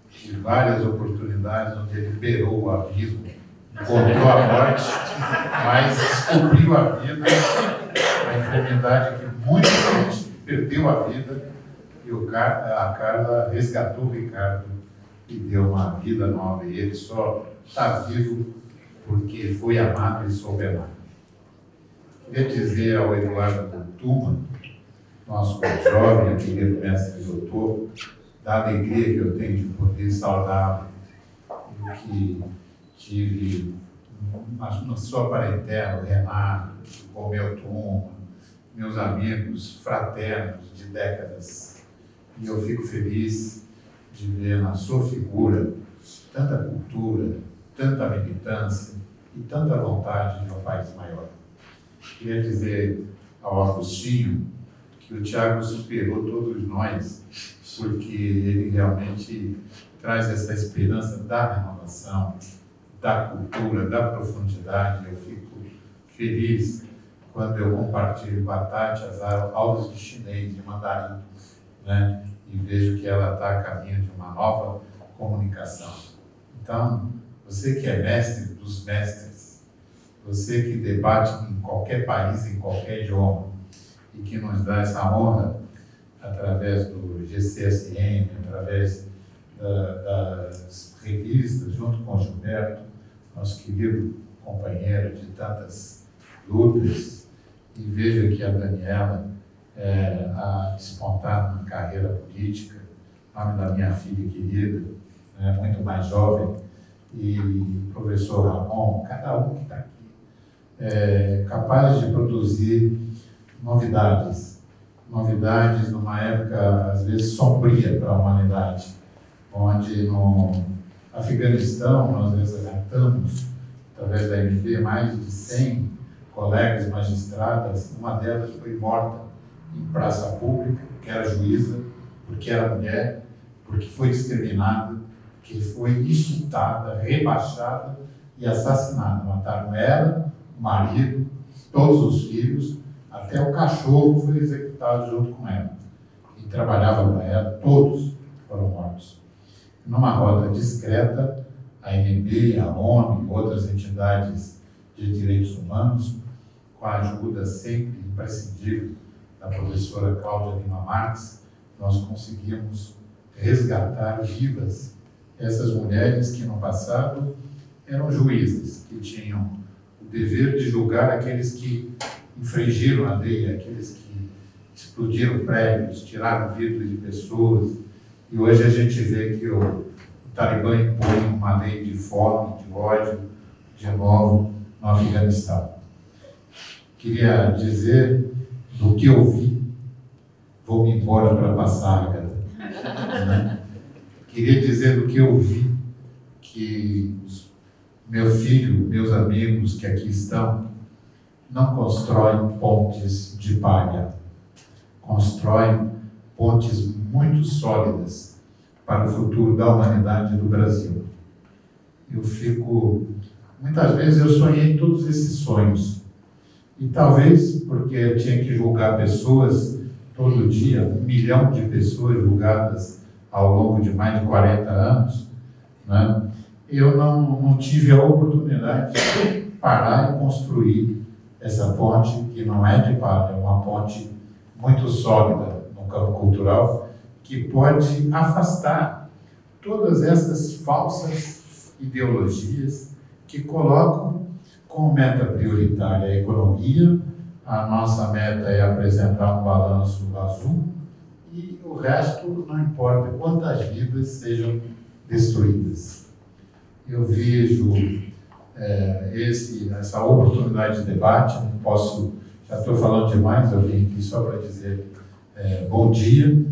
de várias oportunidades onde ele beirou o abismo, encontrou a morte, mas descobriu a vida, a enfermidade que muita gente perdeu a vida, e a Carla resgatou o Ricardo e deu uma vida nova, e ele só está vivo porque foi amado e soube amar. Queria dizer ao Eduardo Tuma, nosso jovem, querido mestre doutor, da alegria que eu tenho de poder saudá-lo, e que tive na sua parentela, o Renato, o Romeu Tuma, meus amigos fraternos de décadas. E eu fico feliz de ver na sua figura tanta cultura, tanta militância e tanta vontade de um país maior. Queria dizer ao Agostinho que o Tiago superou todos nós, porque ele realmente traz essa esperança da renovação, da cultura, da profundidade. Eu fico feliz quando eu compartilho com a Tati as aulas de chinês, de mandarim, né? E vejo que ela está a caminho de uma nova comunicação. Então, você que é mestre dos mestres, você que debate em qualquer país, em qualquer idioma, e que nos dá essa honra através do GCSM, através das revistas, junto com o Gilberto, nosso querido companheiro de tantas lutas, e veja que a Daniela a despontar na carreira política, nome da minha filha querida, muito mais jovem, e o professor Ramon, cada um que está aqui, capaz de produzir novidades numa época, às vezes, sombria para a humanidade, onde no Afeganistão nós resgatamos, através da MB, mais de 100 colegas magistradas. Uma delas foi morta em praça pública, que era juíza, porque era mulher, porque foi discriminada, que foi insultada, rebaixada e assassinada. Mataram ela, o marido, todos os filhos, até o cachorro foi executado junto com ela. Quem trabalhava para ela, todos foram mortos. Numa rota discreta, a MB, a ONU e outras entidades de direitos humanos, com a ajuda sempre imprescindível da professora Cláudia Lima Marques, nós conseguimos resgatar vivas essas mulheres que no passado eram juízes, que tinham o dever de julgar aqueles que infringiram a lei, aqueles que explodiram prédios, tiraram vidro de pessoas. E hoje a gente vê que o Talibã impõe uma lei de fome, de ódio, de novo, no Afeganistão. Queria dizer do que eu vi, vou-me embora para passar, Agatha. Queria dizer do que eu vi, que meu filho, meus amigos que aqui estão, não constroem pontes de palha, constroem pontes muito sólidas para o futuro da humanidade e do Brasil. Muitas vezes eu sonhei todos esses sonhos, e talvez porque eu tinha que julgar pessoas todo dia, 1 milhão de pessoas julgadas ao longo de mais de 40 anos, né? Eu não tive a oportunidade de parar e construir essa ponte, que não é de palha, é uma ponte muito sólida no campo cultural, que pode afastar todas essas falsas ideologias que colocam como meta prioritária a economia. A nossa meta é apresentar um balanço azul e o resto não importa quantas vidas sejam destruídas. Eu vejo essa oportunidade de debate, não posso, já estou falando demais, eu vim aqui só para dizer bom dia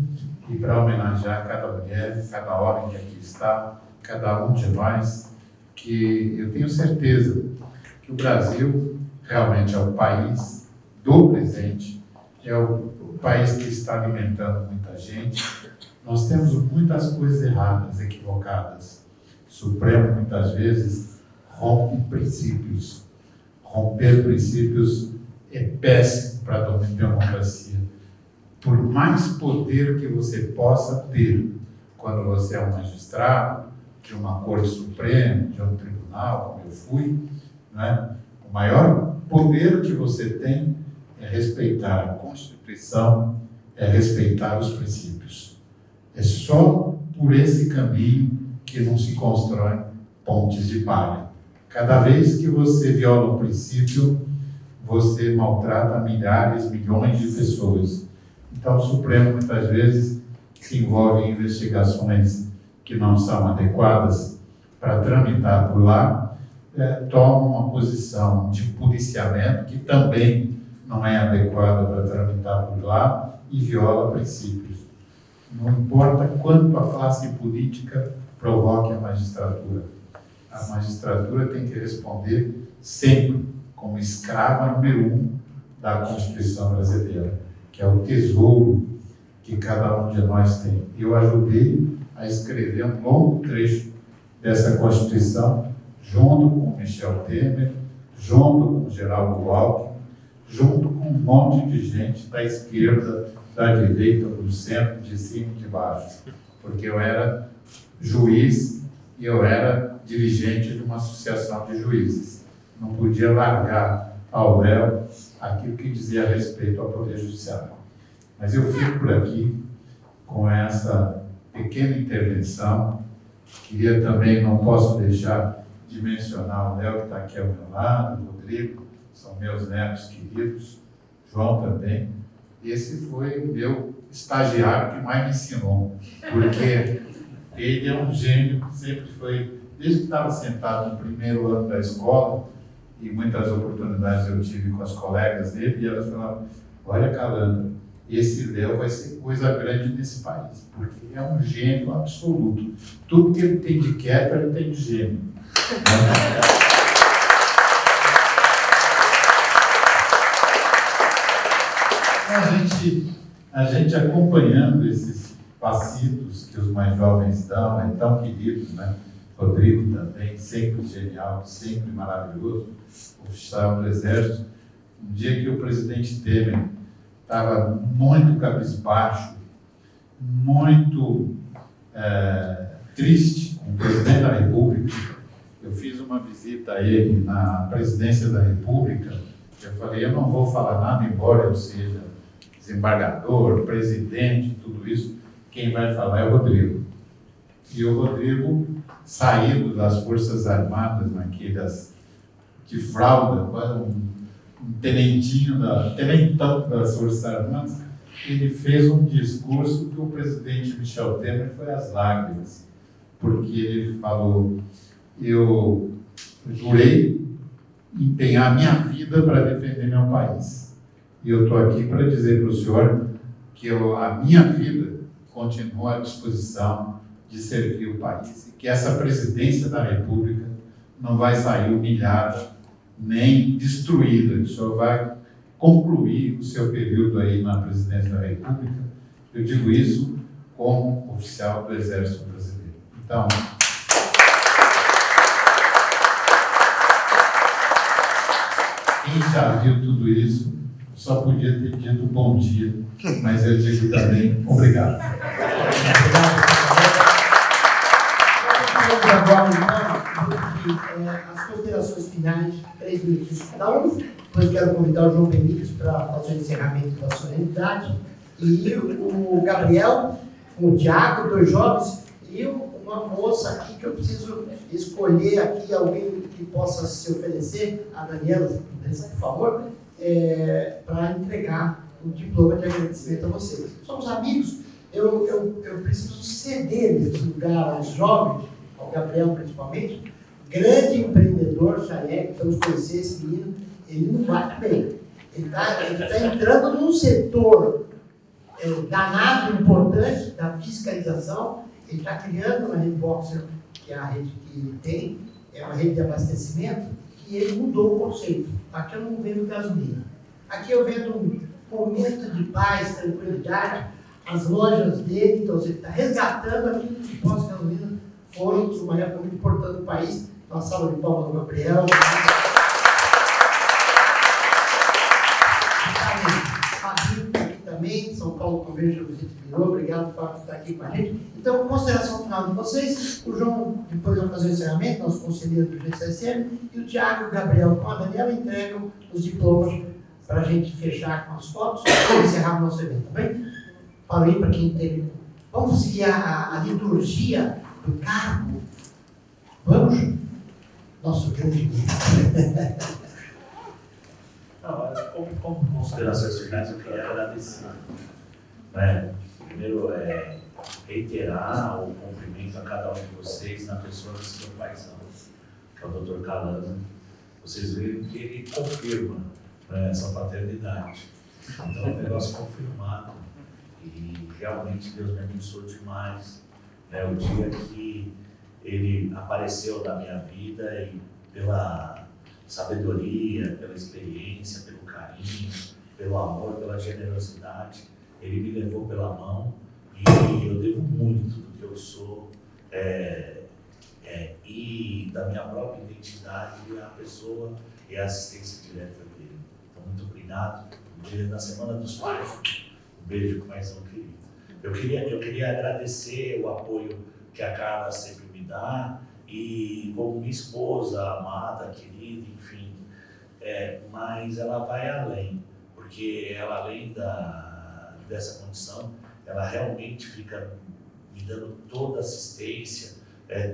e para homenagear cada mulher, cada homem que aqui está, cada um de nós, que eu tenho certeza que o Brasil realmente é o país do presente, é o país que está alimentando muita gente. Nós temos muitas coisas erradas, equivocadas. O Supremo, muitas vezes, rompe princípios. Romper princípios é péssimo para a democracia. Por mais poder que você possa ter, quando você é um magistrado, de uma Corte Suprema, de um tribunal, como eu fui, né? O maior poder que você tem é respeitar a Constituição, é respeitar os princípios. É só por esse caminho que não se constroem pontes de palha. Cada vez que você viola um princípio, você maltrata milhares, milhões de pessoas. Então, o Supremo, muitas vezes, se envolve em investigações que não são adequadas para tramitar por lá, toma uma posição de policiamento que também não é adequada para tramitar por lá e viola princípios. Não importa quanto a classe política provoque a magistratura. A magistratura tem que responder sempre como escrava número 1 da Constituição brasileira, que é o tesouro que cada um de nós tem. Eu ajudei a escrever um longo trecho dessa Constituição, junto com Michel Temer, junto com Geraldo Alckmin, junto com um monte de gente da esquerda, da direita, do centro, de cima e de baixo, porque eu era juiz e eu era dirigente de uma associação de juízes. Não podia largar ao léu aquilo que dizia respeito ao Poder Judiciário. Mas eu fico por aqui com essa pequena intervenção. Queria também, não posso deixar de mencionar o Léo, que está aqui ao meu lado, o Rodrigo, são meus netos queridos, João também. Esse foi o meu estagiário que mais me ensinou, porque ele é um gênio, sempre foi desde que estava sentado no primeiro ano da escola, e muitas oportunidades eu tive com as colegas dele, e elas falavam, olha, Calandra, esse Léo vai ser coisa grande nesse país, porque é um gênio absoluto. Tudo que ele tem de quieto, ele tem de gênio. A gente acompanhando esses passitos que os mais jovens dão, é tão queridos, né? Rodrigo também, sempre genial, sempre maravilhoso, oficial do Exército. Um dia que o presidente Temer estava muito cabisbaixo, muito triste com o presidente da República. Eu fiz uma visita a ele na presidência da República. Eu falei, eu não vou falar nada, embora eu seja desembargador, presidente, tudo isso, quem vai falar é o Rodrigo. E o Rodrigo, saído das Forças Armadas, naquelas de fralda, quase um tenentão das Forças Armadas, ele fez um discurso que o presidente Michel Temer foi às lágrimas, porque ele falou, eu jurei empenhar minha vida para defender meu país. E eu estou aqui para dizer para o senhor que a minha vida continua à disposição de servir o país e que essa presidência da República não vai sair humilhada nem destruída. O senhor vai concluir o seu período aí na presidência da República. Eu digo isso como oficial do Exército Brasileiro. Então, quem já viu tudo isso só podia ter dito bom dia, mas eu digo também obrigado. Vamos agora, então, as considerações finais, 3 minutos cada um. Depois quero convidar o João Benítez para fazer o encerramento da solenidade. E o Gabriel, o Tiago, 2 jovens, e uma moça aqui que eu preciso escolher aqui alguém que possa se oferecer, a Daniela, por favor, para entregar um diploma de agradecimento a vocês. Somos amigos, eu preciso ceder esse lugar aos jovens, ao Gabriel principalmente, grande empreendedor, Sayeg, vamos conhecer esse menino, ele não bate bem. Ele está entrando num setor danado, importante, da fiscalização. Ele está criando uma rede Boxer, que é a rede que ele tem, é uma rede de abastecimento, e ele mudou o conceito. Aqui eu não vendo gasolina. Aqui eu vendo um momento de paz, tranquilidade, as lojas dele, então ele está resgatando aquilo que os postos de gasolina foram, de uma época muito importante no país. Uma salva de palmas do Gabriel. Fabinho aqui também, São Paulo Convention Visite Virou, obrigado, Fábio, por estar aqui com a gente. Então, consideração final de vocês, o João depois vai fazer o encerramento, nosso conselheiro do GCSM, e o Tiago e o Gabriel com a Daniela entregam os diplomas para a gente fechar com as fotos e encerrar o nosso evento, tá bem? Fala aí para quem teve. Vamos seguir a liturgia do cargo. Vamos? Nosso grande Como considerações finais, eu queria agradecer. Primeiro, reiterar o cumprimento a cada um de vocês na pessoa do seu paizão, que é o Dr. Calandra. Vocês veem que ele confirma essa paternidade. Então, é um negócio confirmado. E realmente Deus me abençoou demais. O dia que ele apareceu na minha vida e pela sabedoria, pela experiência, pelo carinho, pelo amor, pela generosidade, ele me levou pela mão e eu devo muito do que eu sou e da minha própria identidade à pessoa e à assistência direta dele. Então, muito obrigado. Na Semana dos Pais, um beijo mais um querido. Eu queria agradecer o apoio que a Carla sempre me dá e como minha esposa, amada, querida, enfim, mas ela vai além, porque ela, além dessa condição, ela realmente fica me dando toda a assistência,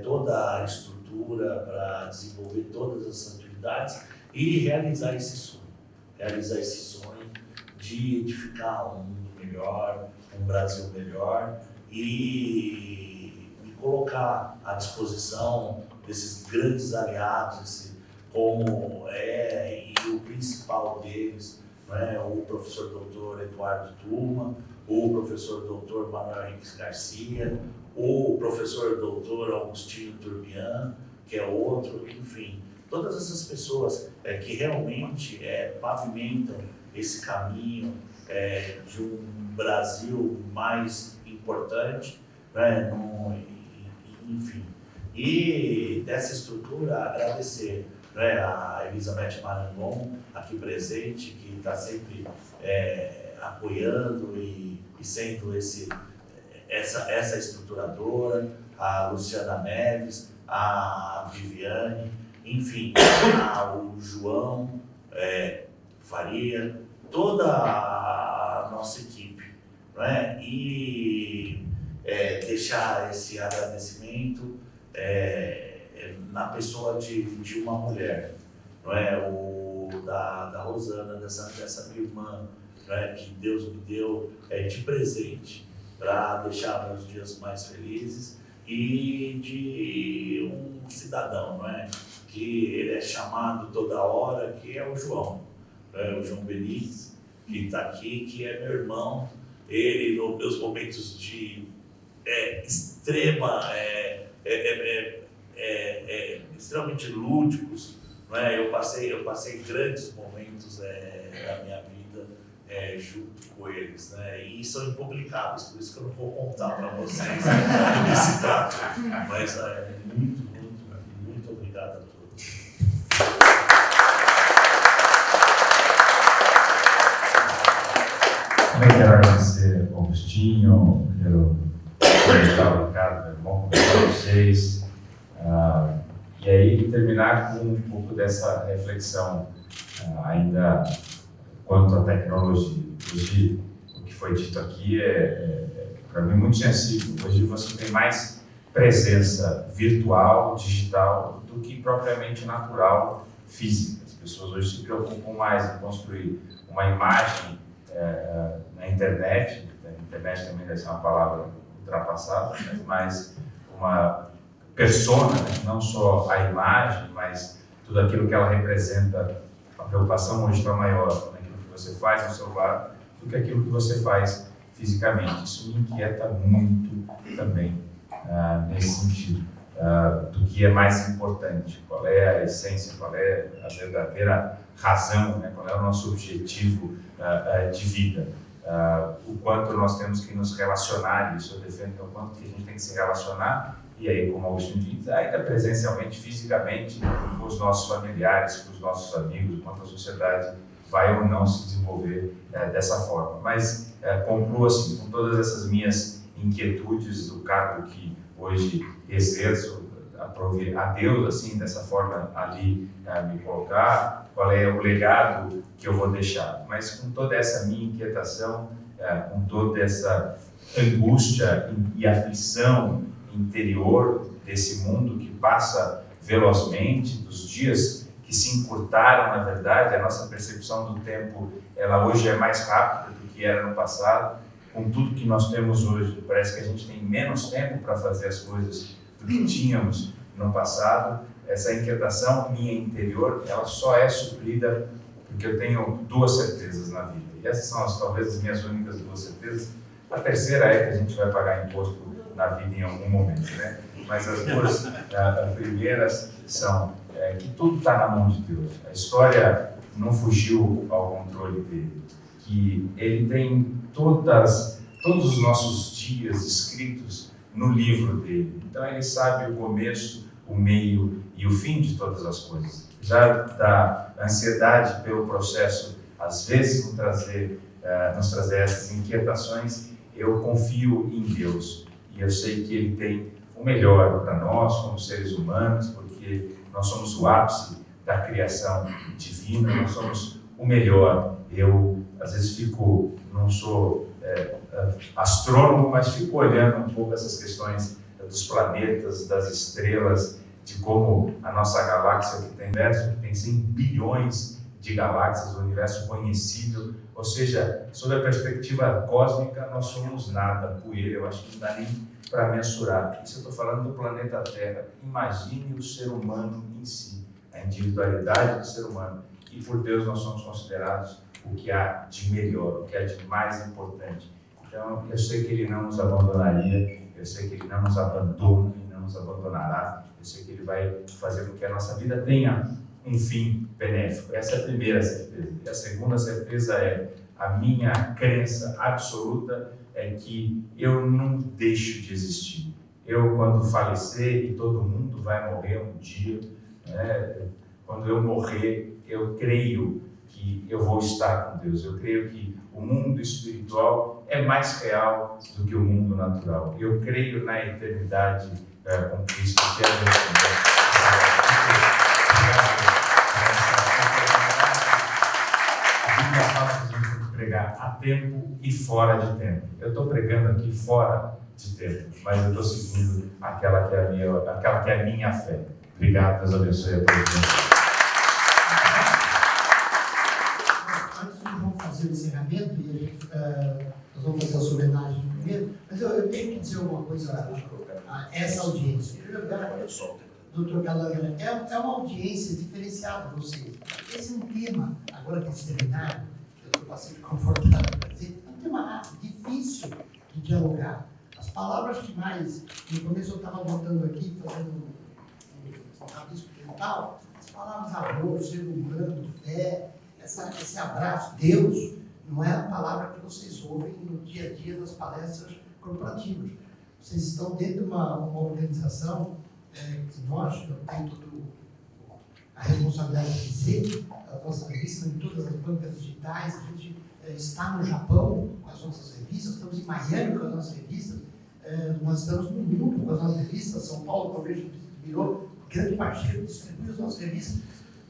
toda a estrutura para desenvolver todas as atividades e realizar esse sonho de edificar um mundo melhor, um Brasil melhor e me colocar colocar à disposição desses grandes aliados, como e o principal deles, né, o professor doutor Eduardo Turma, o professor doutor Manuel Henrique Garcia, o professor doutor Augustinho Turbian, que é outro, enfim, todas essas pessoas que realmente pavimentam esse caminho de um Brasil mais importante, né, enfim. E dessa estrutura, agradecer, né, a Elizabeth Marangon, aqui presente, que está sempre apoiando e sendo essa estruturadora, a Luciana Neves, a Viviane, enfim, o João Faria, toda a nossa equipe, né? E deixar esse agradecimento na pessoa de uma mulher, não é? Da Rosana, dessa minha irmã, não é? Que Deus me deu de presente para deixar meus dias mais felizes, e de um cidadão, não é? Que ele é chamado toda hora, que é o João, o João Benítez, que está aqui, que é meu irmão. Ele, nos meus momentos de extremamente lúdicos, não é? Eu passei grandes momentos da minha vida junto com eles, né? E são impublicáveis, por isso que eu não vou contar para vocês do que se trata. Mas muito, muito, muito obrigado a todos. Também quero agradecer ao Augustinho, quero agradecer ao Ricardo, meu irmão, com vocês. E aí terminar com um pouco dessa reflexão ainda quanto à tecnologia. Hoje, o que foi dito aqui para mim, muito sensível. Hoje você tem mais presença virtual, digital, do que propriamente natural, física. As pessoas hoje se preocupam mais em construir uma imagem na internet. A internet também deve ser uma palavra ultrapassada, mas mais uma persona, né? Não só a imagem, mas tudo aquilo que ela representa. A preocupação hoje está maior naquilo que você faz no celular do que aquilo que você faz fisicamente. Isso me inquieta muito também nesse sentido, do que é mais importante, qual é a essência, qual é a verdadeira razão, né? Qual é o nosso objetivo de vida. O quanto nós temos que nos relacionar, isso eu defendo, o quanto que a gente tem que se relacionar, e aí, como o Augustinho diz, ainda presencialmente, fisicamente, com os nossos familiares, com os nossos amigos, quanto a sociedade vai ou não se desenvolver dessa forma. Mas concluo assim, com todas essas minhas inquietudes do cargo que hoje exerço, aprove a Deus assim, dessa forma ali me colocar, qual é o legado que eu vou deixar. Mas com toda essa minha inquietação, com toda essa angústia e aflição interior desse mundo que passa velozmente, dos dias que se encurtaram, na verdade, a nossa percepção do tempo, ela hoje é mais rápida do que era no passado. Com tudo que nós temos hoje, parece que a gente tem menos tempo para fazer as coisas do que tínhamos no passado. Essa inquietação minha interior, ela só é suprida porque eu tenho duas certezas na vida. E essas são talvez as minhas únicas duas certezas. A terceira é que a gente vai pagar imposto na vida em algum momento, né? Mas as duas primeiras são que tudo está na mão de Deus. A história não fugiu ao controle dele, que ele tem todos os nossos dias escritos no livro dele. Então ele sabe o começo, o meio e o fim de todas as coisas. Já da ansiedade pelo processo, às vezes nos trazer essas inquietações, eu confio em Deus. E eu sei que Ele tem o melhor para nós, como seres humanos, porque nós somos o ápice da criação divina, nós somos o melhor. Eu, às vezes, não sou astrônomo, mas fico olhando um pouco essas questões dos planetas, das estrelas, de como a nossa galáxia, que tem 100 bilhões de galáxias, o universo conhecível, ou seja, sob a perspectiva cósmica, nós somos nada, poeira, eu acho que não dá nem para mensurar. Isso eu estou falando do planeta Terra. Imagine o ser humano em si, a individualidade do ser humano. E por Deus nós somos considerados o que há de melhor, o que há de mais importante. Então, eu sei que Ele não nos abandonaria, eu sei que Ele não nos abandona e não nos abandonará, eu sei que Ele vai fazer com que a nossa vida tenha um fim benéfico. Essa é a primeira certeza. E a segunda certeza é a minha crença absoluta é que eu não deixo de existir. Eu, quando falecer, e todo mundo vai morrer um dia, né? Quando eu morrer, eu creio que eu vou estar com Deus. Eu creio que o mundo espiritual é mais real do que o mundo natural. Eu creio na eternidade com Cristo, que é a A Bíblia fala que a gente tem que pregar a tempo e fora de tempo. Eu estou pregando aqui fora de tempo, mas eu estou seguindo aquela que é a minha fé. Obrigado, Deus abençoe a todos. Fazer o encerramento e nós vamos fazer as homenagens primeiro, mas eu tenho que dizer uma coisa a essa audiência. Em primeiro lugar, doutor Calandra, é uma audiência diferenciada, vocês. Esse é um tema, agora que eles terminaram, eu estou bastante confortável para dizer, é um tema difícil de dialogar. As palavras que mais, no começo eu estava botando aqui, fazendo um rabisco mental, as palavras amor, ser humano, fé, esse abraço, Deus, não é a palavra que vocês ouvem no dia a dia das palestras corporativas. Vocês estão dentro de uma organização que nós, eu tenho toda a responsabilidade de dizer, a nossa revista em todas as bancas digitais, a gente está no Japão com as nossas revistas, estamos em Miami com as nossas revistas, nós estamos no mundo com as nossas revistas, São Paulo, que eu vejo que virou grande parceiro, distribui as nossas revistas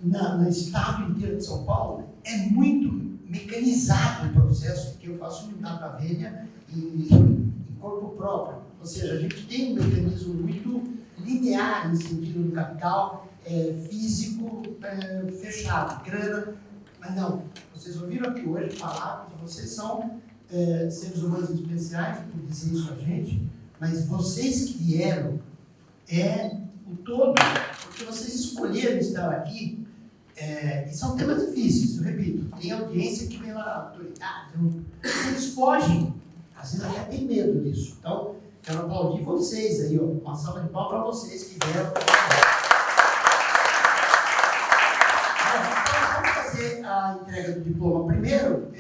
no estado inteiro de São Paulo. É muito mecanizado o processo que eu faço em data vênia e em corpo próprio. Ou seja, a gente tem um mecanismo muito linear em sentido do capital, físico, fechado, grana. Mas não, vocês ouviram aqui hoje falar que vocês são seres humanos especiais, por dizer isso a gente, mas vocês que vieram o todo, porque vocês escolheram estar aqui. E são temas difíceis, eu repito. Tem audiência que vem lá, autoridade, eles fogem, às vezes até tem medo disso. Então, quero aplaudir vocês aí, ó, uma salva de palmas para vocês que vieram. Vamos fazer a entrega do diploma primeiro.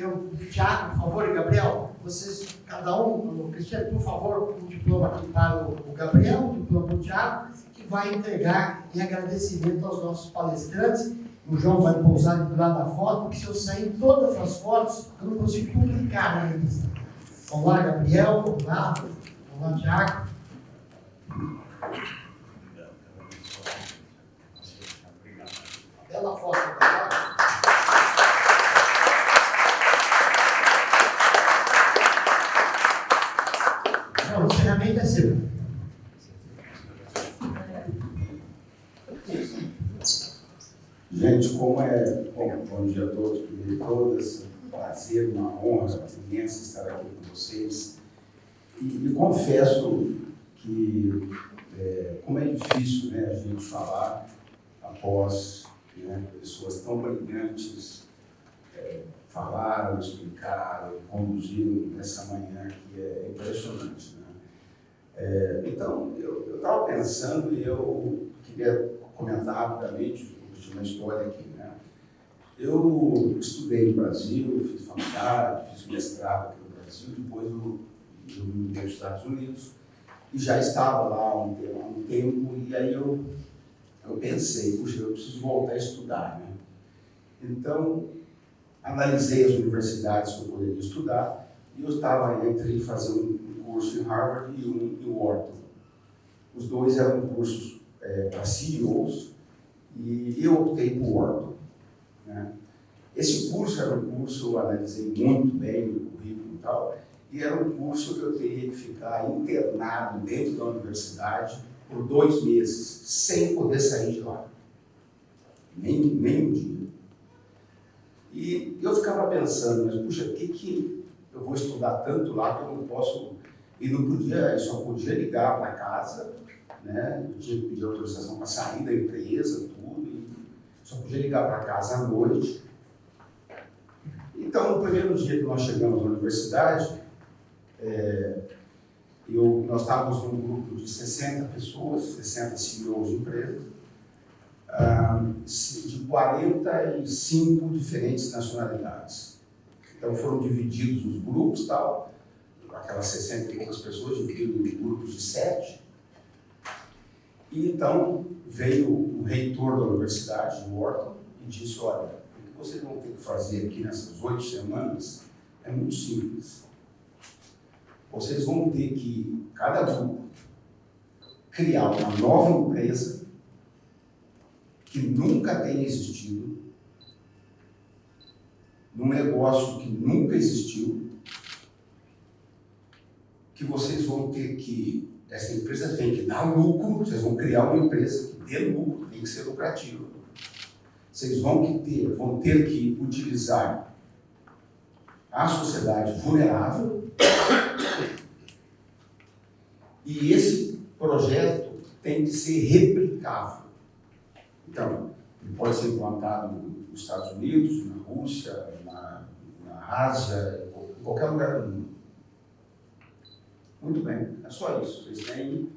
Tiago, por favor, e Gabriel, vocês, cada um, Cristiano, por favor, um diploma aqui para o Gabriel, um diploma para o Tiago, que vai entregar em agradecimento aos nossos palestrantes. O João vai pousar do lado da foto, porque se eu sair todas as fotos, eu não consigo publicar na revista. Vamos lá, Gabriel, vamos lá, Tiago. Bela foto, tá? Não, o encerramento é seu. Gente, bom dia a todos, primeiro de todas, um prazer, uma honra imensa estar aqui com vocês. E confesso que, como é difícil, né, a gente falar após pessoas tão brilhantes falaram, explicaram, conduziram nessa manhã que é impressionante. Né? Então, eu estava pensando e eu queria comentar rapidamente uma história aqui, né? Eu estudei no Brasil, fiz faculdade, fiz mestrado aqui no Brasil, depois eu vim para os Estados Unidos e já estava lá há um tempo e aí eu pensei, puxa, eu preciso voltar a estudar, né? Então, analisei as universidades que eu poderia estudar e eu estava entre fazer um curso em Harvard e um em Wharton. Os dois eram cursos para CEOs, e eu optei por Wharton. Né? Esse curso era um curso, eu analisei muito bem o currículo e tal, e era um curso que eu teria que ficar internado dentro da universidade por 2 meses, sem poder sair de lá. Nem um dia. E eu ficava pensando, mas puxa, o que eu vou estudar tanto lá que eu não posso... E não podia, eu só podia ligar para casa, né? Eu tinha que pedir autorização para sair da empresa, tudo, e só podia ligar para casa à noite. Então, no primeiro dia que nós chegamos na universidade, nós estávamos num grupo de 60 pessoas, 60 CEOs de empresas, de 45 diferentes nacionalidades. Então foram divididos os grupos, tal, aquelas 60 e poucas pessoas dividiram em grupos de 7. E então veio o reitor da Universidade de Wharton e disse, olha, o que vocês vão ter que fazer aqui nessas 8 semanas é muito simples. Vocês vão ter que, cada grupo, criar uma nova empresa que nunca tenha existido, num negócio que nunca existiu, que vocês vão ter que, essa empresa tem que dar lucro, vocês vão criar uma empresa que dê lucro, tem que ser lucrativa. Vocês vão ter que utilizar a sociedade vulnerável e esse projeto tem que ser replicável. Então, ele pode ser implantado nos Estados Unidos, na Rússia, na Ásia, em qualquer lugar do mundo. Muito bem, é só isso. Vocês têm...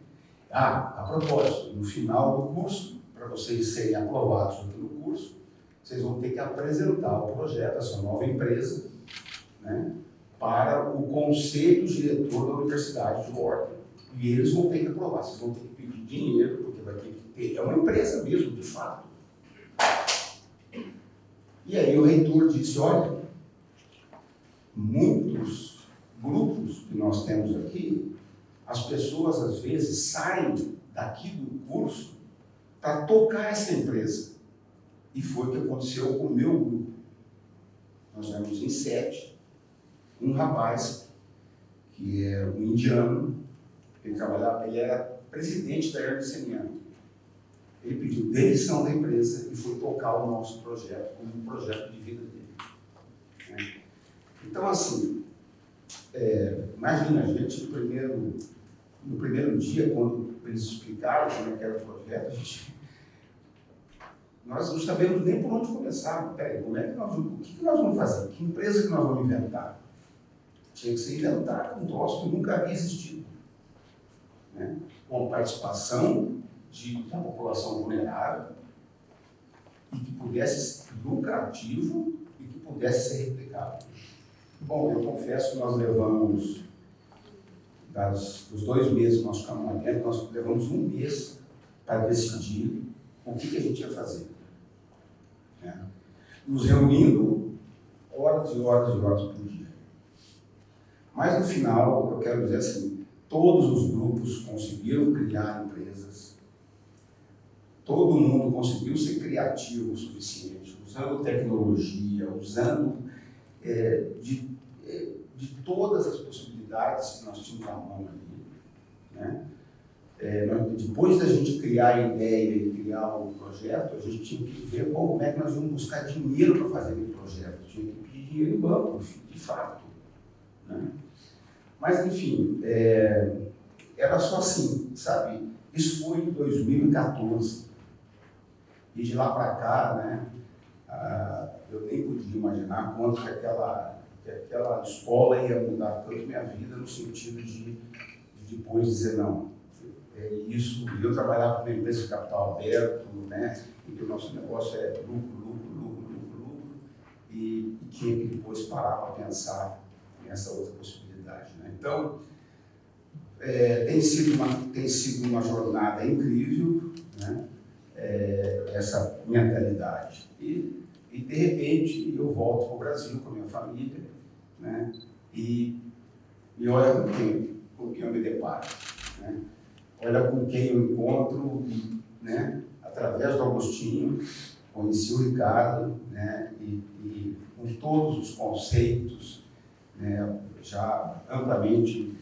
a propósito, no final do curso, para vocês serem aprovados aqui no curso, vocês vão ter que apresentar o projeto, essa nova empresa, né, para o conselho diretor da Universidade de Wharton. E eles vão ter que aprovar, vocês vão ter que pedir dinheiro, porque vai ter que ter... É uma empresa mesmo, de fato. E aí o reitor disse, olha, muitos grupos que nós temos aqui, as pessoas às vezes saem daqui do curso para tocar essa empresa. E foi o que aconteceu com o meu grupo. Nós éramos em 7, um rapaz, que é um indiano, ele era presidente da Ernst & Young. Ele pediu demissão da empresa e foi tocar o nosso projeto como um projeto de vida dele. Então, assim, imagina a gente no primeiro dia, quando eles explicaram como é que era o projeto, nós não sabemos nem por onde começar. Peraí, o que nós vamos fazer? Que empresa que nós vamos inventar? Tinha que ser inventar um troço que nunca havia existido. Né? Com participação da população vulnerável e que pudesse ser lucrativo e que pudesse ser replicado. Bom, eu confesso que nós levamos, dos 2 meses que nós ficamos lá dentro, nós levamos 1 mês para decidir o que a gente ia fazer. Né? Nos reunindo horas e horas e horas por dia. Mas no final, eu quero dizer assim, todos os grupos conseguiram criar empresas, todo mundo conseguiu ser criativo o suficiente, usando tecnologia, usando de todas as possibilidades que nós tínhamos à mão ali. Né? Depois da gente criar a ideia e criar o projeto, a gente tinha que ver como é que nós íamos buscar dinheiro para fazer aquele projeto. Tinha que pedir dinheiro em banco, de fato. Né? Mas, enfim, era só assim, sabe? Isso foi em 2014. E de lá para cá, né, eu nem podia imaginar quanto que aquela escola ia mudar tanto minha vida, no sentido de depois dizer, não, é isso. Eu trabalhava numa empresa de capital aberto, né, em que o nosso negócio é lucro, e tinha que depois parar para pensar nessa outra possibilidade. Né? Então, tem sido uma jornada incrível, né? Essa mentalidade. E, de repente, eu volto para o Brasil com a minha família, né? E olha com quem eu me deparo. Né? Olha com quem eu encontro, né? Através do Agostinho, conheci o Ricardo, né? E com todos os conceitos, né? Já amplamente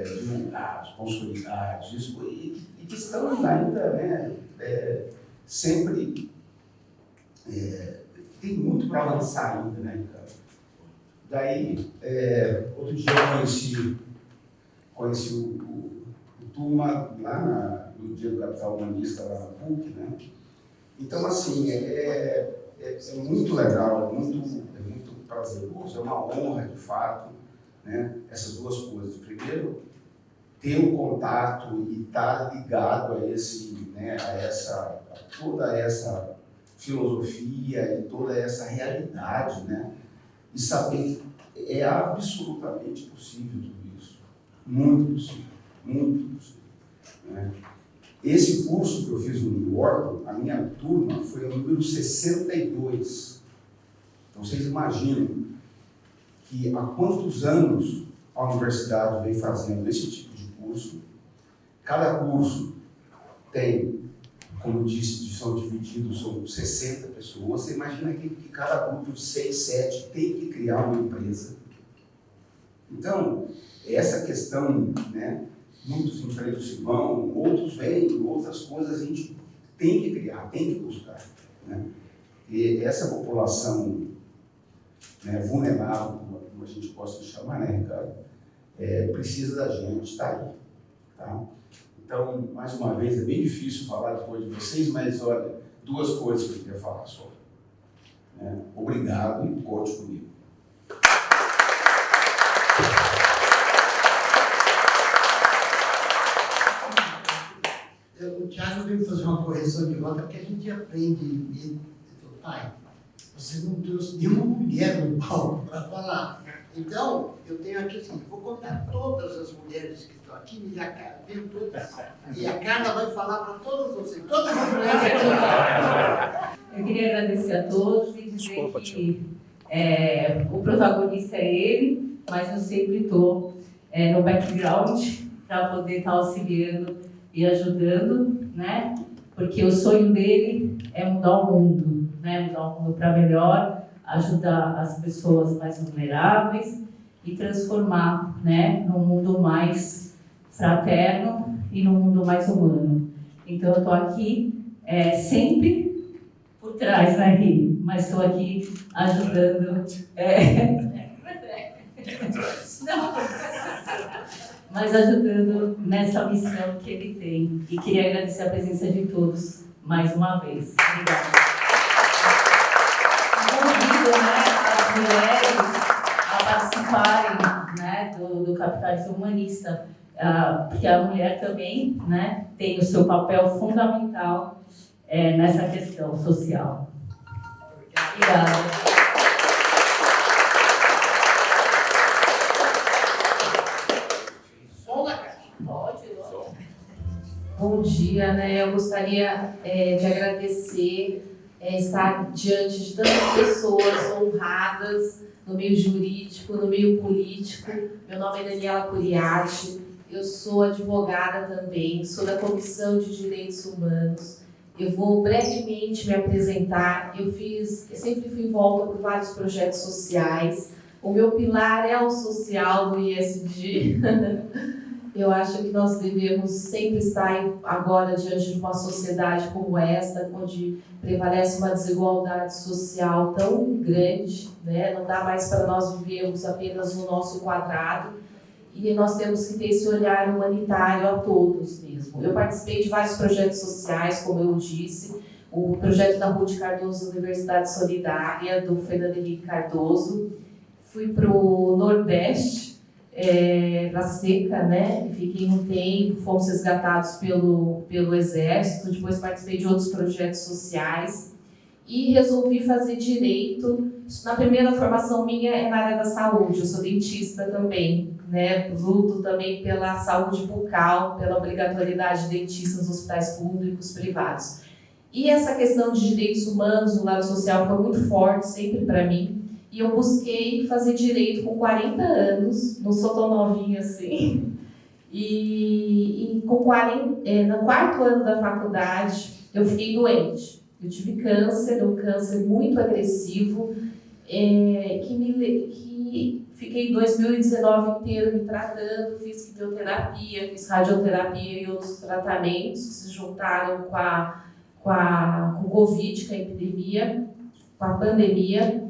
divulgados, consolidados, e que estão ainda, né? Sempre tem muito para avançar ainda, né, Ricardo? Daí, outro dia eu conheci o Turma lá no Dia do Capital Humanista, lá na PUC, né? Então, assim, é muito legal, é muito prazeroso, é uma honra, de fato, né? Essas duas coisas. Primeiro, ter um contato e estar ligado a toda essa filosofia e toda essa realidade, né? E saber que é absolutamente possível tudo isso. Muito possível, muito possível. Né? Esse curso que eu fiz no New York, a minha turma foi o número 62. Então, vocês imaginam que há quantos anos a universidade vem fazendo esse tipo de curso. Cada curso tem, como eu disse, são divididos, são 60 pessoas. Você imagina que cada grupo de 6, 7 tem que criar uma empresa. Então, essa questão, né, muitos empregos se vão, outros vêm, outras coisas a gente tem que criar, tem que buscar. Né? E essa população, né, vulnerável, como a gente possa chamar, né, Ricardo, precisa da gente, está aí. Tá? Então, mais uma vez, é bem difícil falar depois de vocês, mas olha, duas coisas que eu queria falar só. Né? Obrigado e conte comigo. O Thiago veio fazer uma correção de volta, porque a gente aprende. Ele falou, pai, você não trouxe nenhuma mulher no palco para falar. Então, eu tenho aqui assim, vou contar todas as mulheres que estão aqui, e a Carla, vem todas. E a Carla vai falar para todas vocês, todas as mulheres que estão aqui. Eu queria agradecer a todos e dizer que o protagonista é ele, mas eu sempre estou no background para poder estar auxiliando e ajudando, né? Porque o sonho dele é mudar o mundo, né? Mudar o mundo para melhor, ajudar as pessoas mais vulneráveis e transformar, né, num mundo mais fraterno e num mundo mais humano. Então eu estou aqui sempre por trás, né, Ri? Mas estou aqui ajudando. Não. Mas ajudando nessa missão que ele tem. E queria agradecer a presença de todos mais uma vez. Obrigada. Convido, né, as mulheres a participarem, né, do capitalismo humanista, porque a mulher também, né, tem o seu papel fundamental nessa questão social. Obrigada. Bom dia, né? Eu gostaria de agradecer estar diante de tantas pessoas honradas no meio jurídico, no meio político. Meu nome é Daniela Curiati, eu sou advogada também, sou da Comissão de Direitos Humanos. Eu vou brevemente me apresentar. Eu sempre fui envolta por vários projetos sociais. O meu pilar é o social do ISD. Eu acho que nós devemos sempre estar agora diante de uma sociedade como esta, onde prevalece uma desigualdade social tão grande, né? Não dá mais para nós vivermos apenas no nosso quadrado, e nós temos que ter esse olhar humanitário a todos mesmo. Eu participei de vários projetos sociais, como eu disse, o projeto da Ruth Cardoso Universidade Solidária, do Fernando Henrique Cardoso. Fui para o Nordeste, na seca, né? Fiquei um tempo, fomos resgatados pelo Exército, depois participei de outros projetos sociais e resolvi fazer direito. Na primeira formação minha é na área da saúde, eu sou dentista também, né? Luto também pela saúde bucal, pela obrigatoriedade de dentistas nos hospitais públicos, privados. E essa questão de direitos humanos no lado social foi muito forte sempre para mim. E eu busquei fazer direito com 40 anos, não sou tão novinha assim. E no 4º ano da faculdade, eu fiquei doente. Eu tive câncer, um câncer muito agressivo, que fiquei 2019 inteiro me tratando, fiz quimioterapia, fiz radioterapia e outros tratamentos que se juntaram com o Covid, com a epidemia. com a pandemia,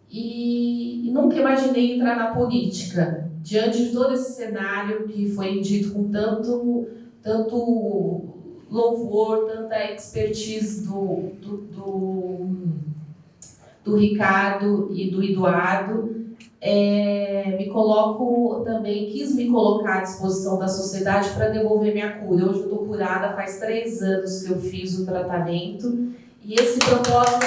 e nunca imaginei entrar na política. Diante de todo esse cenário que foi dito com tanto louvor, tanta expertise do Ricardo e do Eduardo, quis me colocar à disposição da sociedade para devolver minha cura. Hoje eu estou curada, faz 3 anos que eu fiz o tratamento, e esse propósito